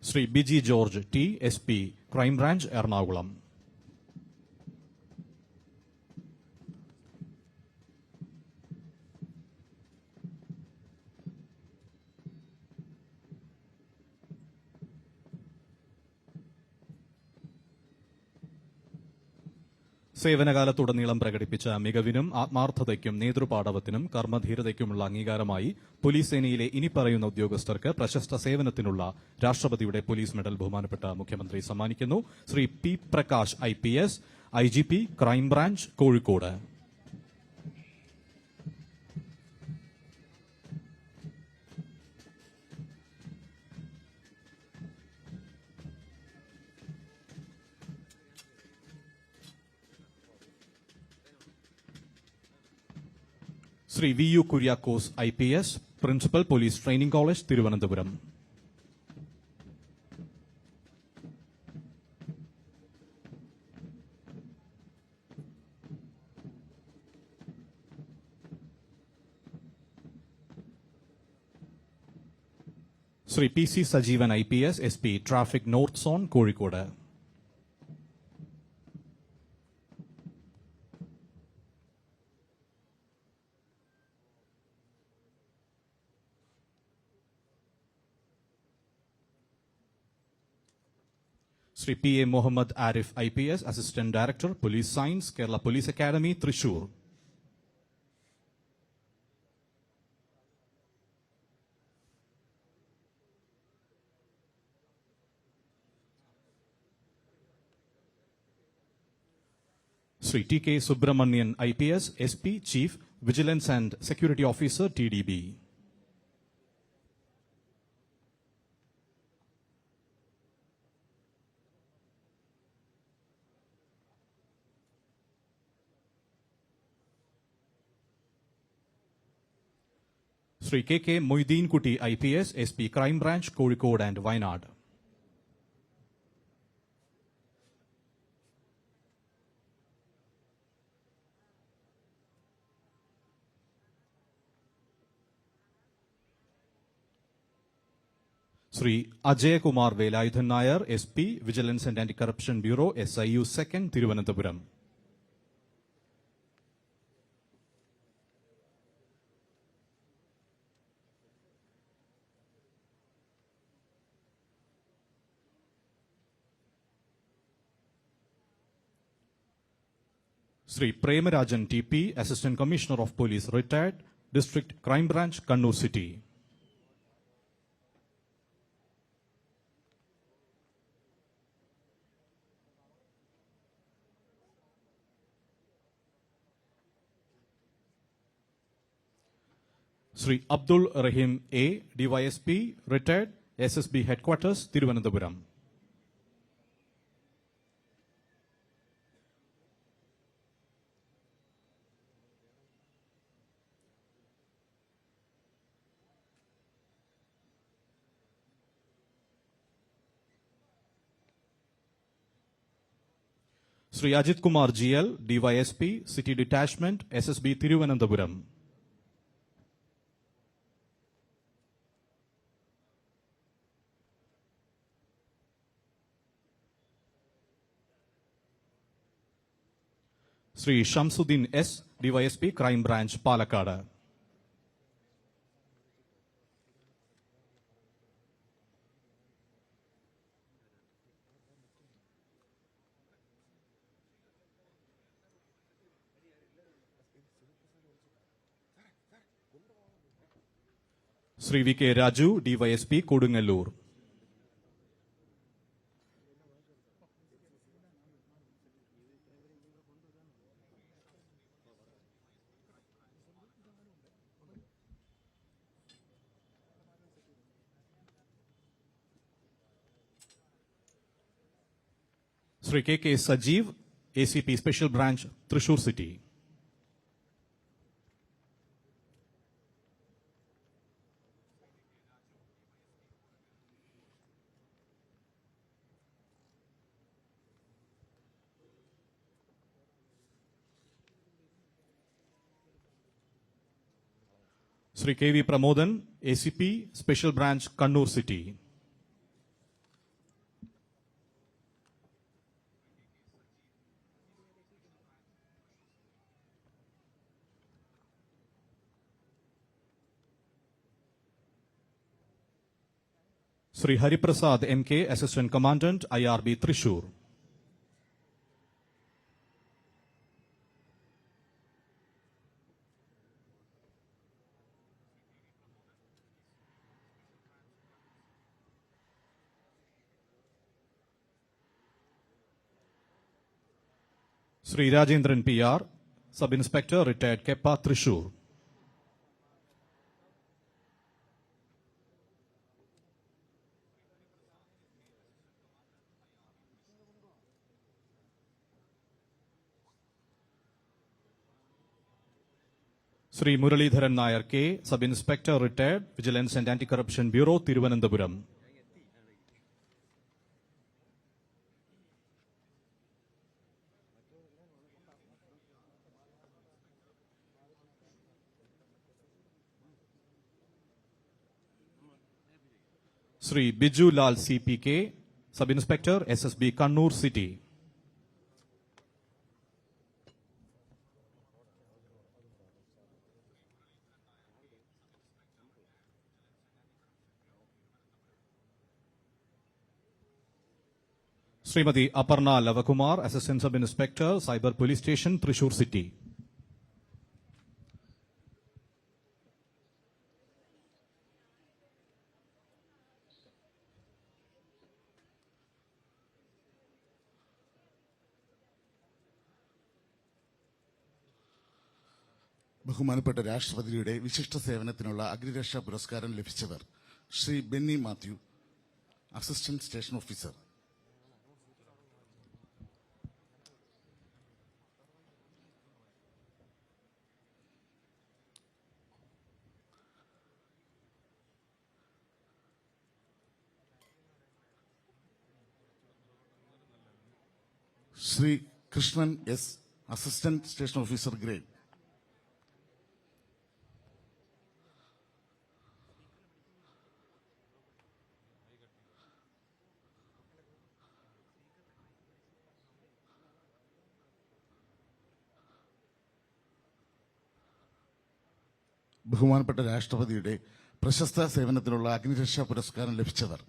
Shri Biji George T, SP crime branch Ernakulam. സേവനകാലത്തുടനീളം പ്രകടിപ്പിച്ച മികവിനും ആത്മാർത്ഥതയ്ക്കും നേതൃപാടവത്തിനും കർമ്മധീരതയ്ക്കുമുള്ള അംഗീകാരമായി പോലീസ് സേനയിലെ ഇനിപ്പറയുന്ന ഉദ്യോഗസ്ഥർക്ക് പ്രശസ്ത സേവനത്തിനുള്ള രാഷ്ട്രപതിയുടെ പോലീസ് മെഡൽ ബഹുമാനപ്പെട്ട മുഖ്യമന്ത്രി സമ്മാനിക്കുന്നു. Shri P Prakash IPS, IGP crime branch Kozhikode. Shri VU Kuriakose IPS, principal police training college Thiruvananthapuram. Shri PC Sajeevan IPS, SP traffic north zone Kozhikode. Shri PA Muhammad Arif IPS, assistant director police science, Kerala police academy Thrissur. Sri T.K. Subramanian, IPS, SP, Chief, Vigilance and Security Officer, TDB. Sri K.K. Moideen Kuti, IPS, SP, Crime Branch, Kozhikode and Wayanad. Sri Ajay Kumar Velayuthan Nair, SP, Vigilance and Anti-Corruption Bureau, SIU 2nd, Thiruvananthapuram. Sri Premarajan TP, Assistant Commissioner of Police, Retired, District Crime Branch, Kannur City. Sri Abdul Rahim A, DYSP, Retired, SSB Headquarters, Thiruvananthapuram. Sri Ajit Kumar GL, DYSP, City Detachment, SSB Thiruvananthapuram. Sri Shamsuddin S, DYSP, Crime Branch, Palakkad. Sri V.K. Raju, DYSP, Kodungalur. Sri K.K. Sajeev, ACP Special Branch, Thrissur City. Sri K.V. Pramodan, ACP Special Branch, Kannur City. Sri Hariprasad MK, Assistant Commandant, IRB Thrissur. Sri Rajendran PR, Sub-Inspector, Retired, Keppa, Thrissur. Sri Muralidharan Nair K, Sub-Inspector, Retired, Vigilance and Anti-Corruption Bureau, Thiruvananthapuram. Sri Biju Lal CPK, Sub-Inspector, SSB, Kannur City. Srimati Aparna Lavakumar, Assistant Sub-Inspector, Cyber Police Station, Thrissur City. ബഹുമാനപ്പെട്ട രാഷ്ട്രപതിയുടെ വിശിഷ്ട സേവനത്തിനുള്ള അഗ്നിരക്ഷാ പുരസ്കാരം ലഭിച്ചവർ Shri Benny Mathew, assistant station officer. Shri Krishnan S, assistant station officer grade. ബഹുമാനപ്പെട്ട രാഷ്ട്രപതിയുടെ പ്രശസ്ത സേവനത്തിനുള്ള അഗ്നിരക്ഷാ പുരസ്കാരം ലഭിച്ചവർ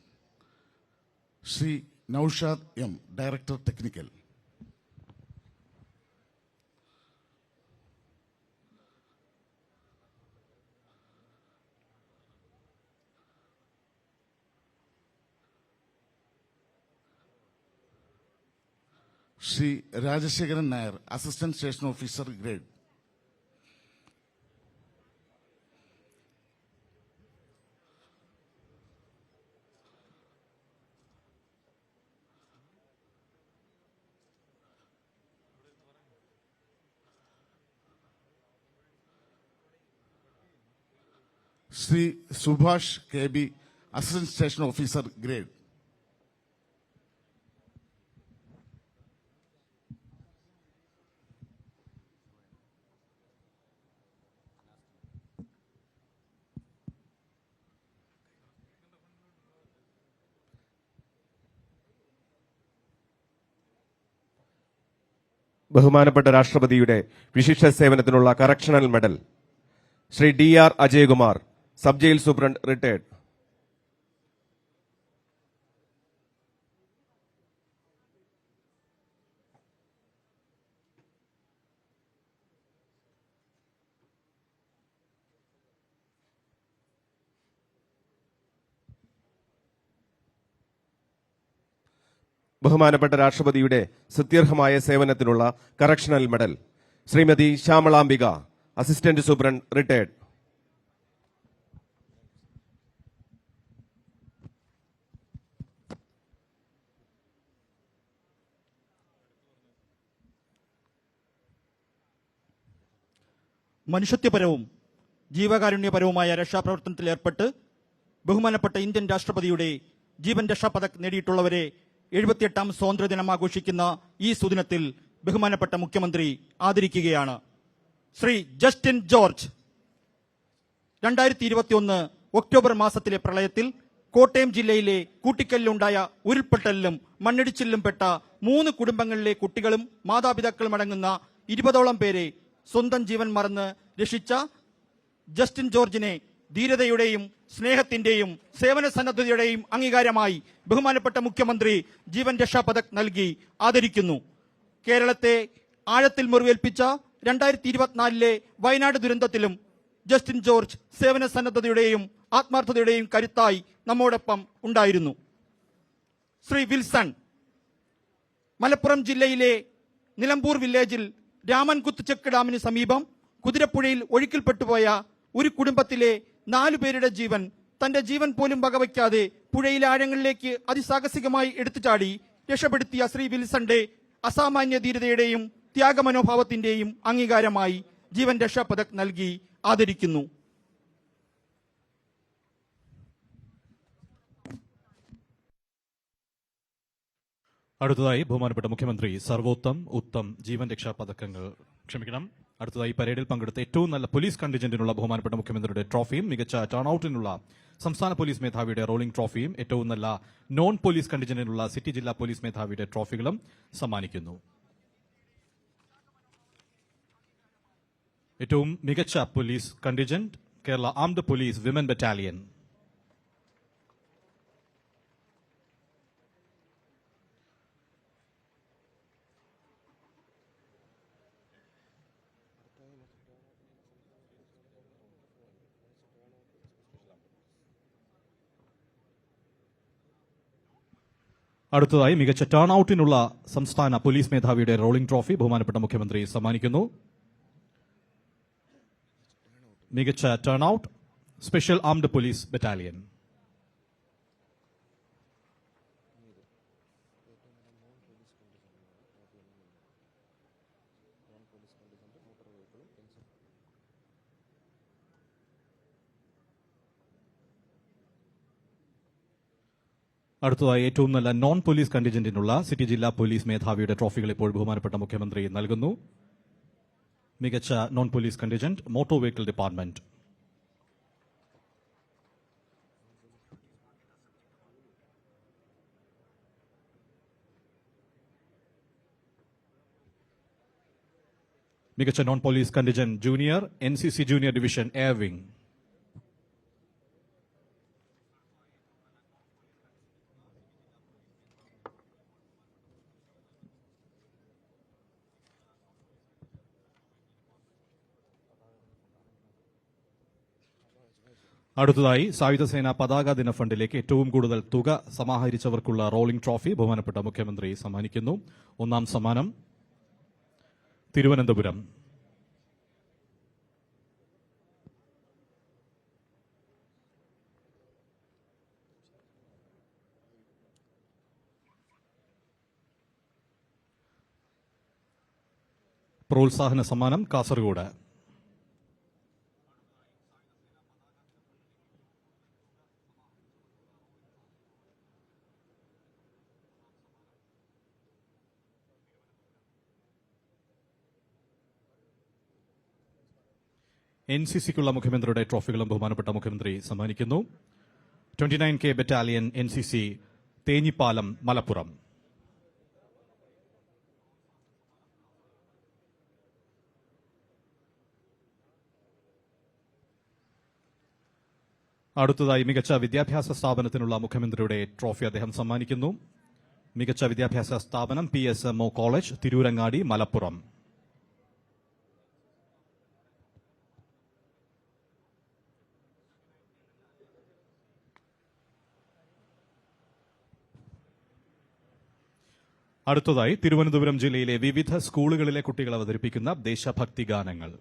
Shri Noushad M, director technical. Shri Rajasekharan Nair, assistant station officer grade. Shri Subhash K B, assistant station officer grade. ബഹുമാനപ്പെട്ട രാഷ്ട്രപതിയുടെ വിശിഷ്ട സേവനത്തിനുള്ള correctional medal Shri DR Ajayakumar, sub jail superintendent retired. ബഹുമാനപ്പെട്ട രാഷ്ട്രപതിയുടെ സ്തുത്യർഹമായ സേവനത്തിനുള്ള correctional medal Shrimati Shyamalambika, assistant superintendent retired. മനുഷ്യത്വപരവും ജീവകാരുണ്യപരവുമായ രക്ഷാപ്രവർത്തനത്തിൽ ഏർപ്പെട്ട് ബഹുമാനപ്പെട്ട ഇന്ത്യൻ രാഷ്ട്രപതിയുടെ ജീവൻ രക്ഷാ പതക് നേടിയിട്ടുള്ളവരെ 78ാം സ്വാതന്ത്ര്യദിനം ആഘോഷിക്കുന്ന ഈ സുദിനത്തിൽ ബഹുമാനപ്പെട്ട മുഖ്യമന്ത്രി ആദരിക്കുകയാണ്. ശ്രീ ജസ്റ്റിൻ ജോർജ് 2021 ഒക്ടോബർ മാസത്തിലെ പ്രളയത്തിൽ കോട്ടയം ജില്ലയിലെ കൂട്ടിക്കലിലുണ്ടായ ഉരുൾപൊട്ടലിലും മണ്ണിടിച്ചിലിലും പെട്ട 3 കുടുംബങ്ങളിലെ കുട്ടികളും മാതാപിതാക്കളും അടങ്ങുന്ന 20ഓളം പേരെ സ്വന്തം ജീവൻ മറന്ന് രക്ഷിച്ച ജസ്റ്റിൻ ജോർജിനെ ധീരതയുടെയും സ്നേഹത്തിന്റെയും സേവന സന്നദ്ധതയുടെയും അംഗീകാരമായി ബഹുമാനപ്പെട്ട മുഖ്യമന്ത്രി ജീവൻ രക്ഷാ പതക് നൽകി ആദരിക്കുന്നു. കേരളത്തെ ആഴത്തിൽ മുറിവേൽപ്പിച്ച 2024 വയനാട് ദുരന്തത്തിലും ജസ്റ്റിൻ ജോർജ് സേവന സന്നദ്ധതയുടെയും ആത്മാർത്ഥതയുടെയും കരുത്തായി നമ്മോടൊപ്പം ഉണ്ടായിരുന്നു. ശ്രീ വിൽസൺ മലപ്പുറം ജില്ലയിലെ നിലമ്പൂർ വില്ലേജിൽ രാമൻകുത്ത് ചെക്ക് ഡാമിന് സമീപം കുതിരപ്പുഴയിൽ ഒഴുക്കിൽപ്പെട്ടുപോയ ഒരു കുടുംബത്തിലെ 4 പേരുടെ ജീവൻ തന്റെ ജീവൻ പോലും വകവയ്ക്കാതെ പുഴയിലെ ആഴങ്ങളിലേക്ക് അതിസാഹസികമായി എടുത്തുചാടി രക്ഷപ്പെടുത്തിയ ശ്രീ വിൽസന്റെ അസാമാന്യ ധീരതയുടെയും ത്യാഗമനോഭാവത്തിന്റെയും അംഗീകാരമായി ജീവൻ രക്ഷാ പതക് നൽകി ആദരിക്കുന്നു. അടുത്തതായി ബഹുമാനപ്പെട്ട മുഖ്യമന്ത്രി സർവോത്തം, ഉത്തം, ജീവൻ രക്ഷാ പതക്കങ്ങൾ അടുത്തതായി പരേഡിൽ പങ്കെടുത്ത ഏറ്റവും നല്ല പോലീസ് കണ്ടിജന്റിനുള്ള ബഹുമാനപ്പെട്ട മുഖ്യമന്ത്രിയുടെ ട്രോഫിയും മികച്ച ടേൺഔട്ടിനുള്ള സംസ്ഥാന പോലീസ് മേധാവിയുടെ റോളിംഗ് ട്രോഫിയും ഏറ്റവും നല്ല നോൺ പോലീസ് കണ്ടിജന്റിനുള്ള സിറ്റി ജില്ലാ പോലീസ് മേധാവിയുടെ ട്രോഫികളും സമ്മാനിക്കുന്നു. ഏറ്റവും മികച്ച police contingent Kerala armed police women battalion. അടുത്തതായി മികച്ച ടേൺഔട്ടിനുള്ള സംസ്ഥാന പോലീസ് മേധാവിയുടെ റോളിംഗ് ട്രോഫി ബഹുമാനപ്പെട്ട മുഖ്യമന്ത്രി സമ്മാനിക്കുന്നു. മികച്ച turnout special armed police battalion. അടുത്തതായി ഏറ്റവും നല്ല നോൺ പോലീസ് കണ്ടിജന്റിനുള്ള സിറ്റി ജില്ലാ പോലീസ് മേധാവിയുടെ ട്രോഫികൾ ഇപ്പോൾ ബഹുമാനപ്പെട്ട മുഖ്യമന്ത്രി നൽകുന്നു. മികച്ച non police contingent motor vehicle department. മികച്ച non police contingent junior NCC junior division air wing. അടുത്തതായി സായുധസേന പതാക ദിന ഫണ്ടിലേക്ക് ഏറ്റവും കൂടുതൽ തുക സമാഹരിച്ചവർക്കുള്ള റോളിംഗ് ട്രോഫി ബഹുമാനപ്പെട്ട മുഖ്യമന്ത്രി സമ്മാനിക്കുന്നു. ഒന്നാം സമ്മാനം തിരുവനന്തപുരം. പ്രോത്സാഹന സമ്മാനം കാസർഗോഡ്. NCCക്കുള്ള മുഖ്യമന്ത്രിയുടെ ട്രോഫികളും ബഹുമാനപ്പെട്ട മുഖ്യമന്ത്രി സമ്മാനിക്കുന്നു. 29K battalion NCC Thenhipalam Malappuram. അടുത്തതായി മികച്ച വിദ്യാഭ്യാസ സ്ഥാപനത്തിനുള്ള മുഖ്യമന്ത്രിയുടെ ട്രോഫി അദ്ദേഹം സമ്മാനിക്കുന്നു. മികച്ച വിദ്യാഭ്യാസ സ്ഥാപനം PSMO കോളേജ് തിരൂരങ്ങാടി മലപ്പുറം. അടുത്തതായി തിരുവനന്തപുരം ജില്ലയിലെ വിവിധ സ്കൂളുകളിലെ കുട്ടികൾ അവതരിപ്പിക്കുന്ന ദേശഭക്തി ഗാനങ്ങൾ.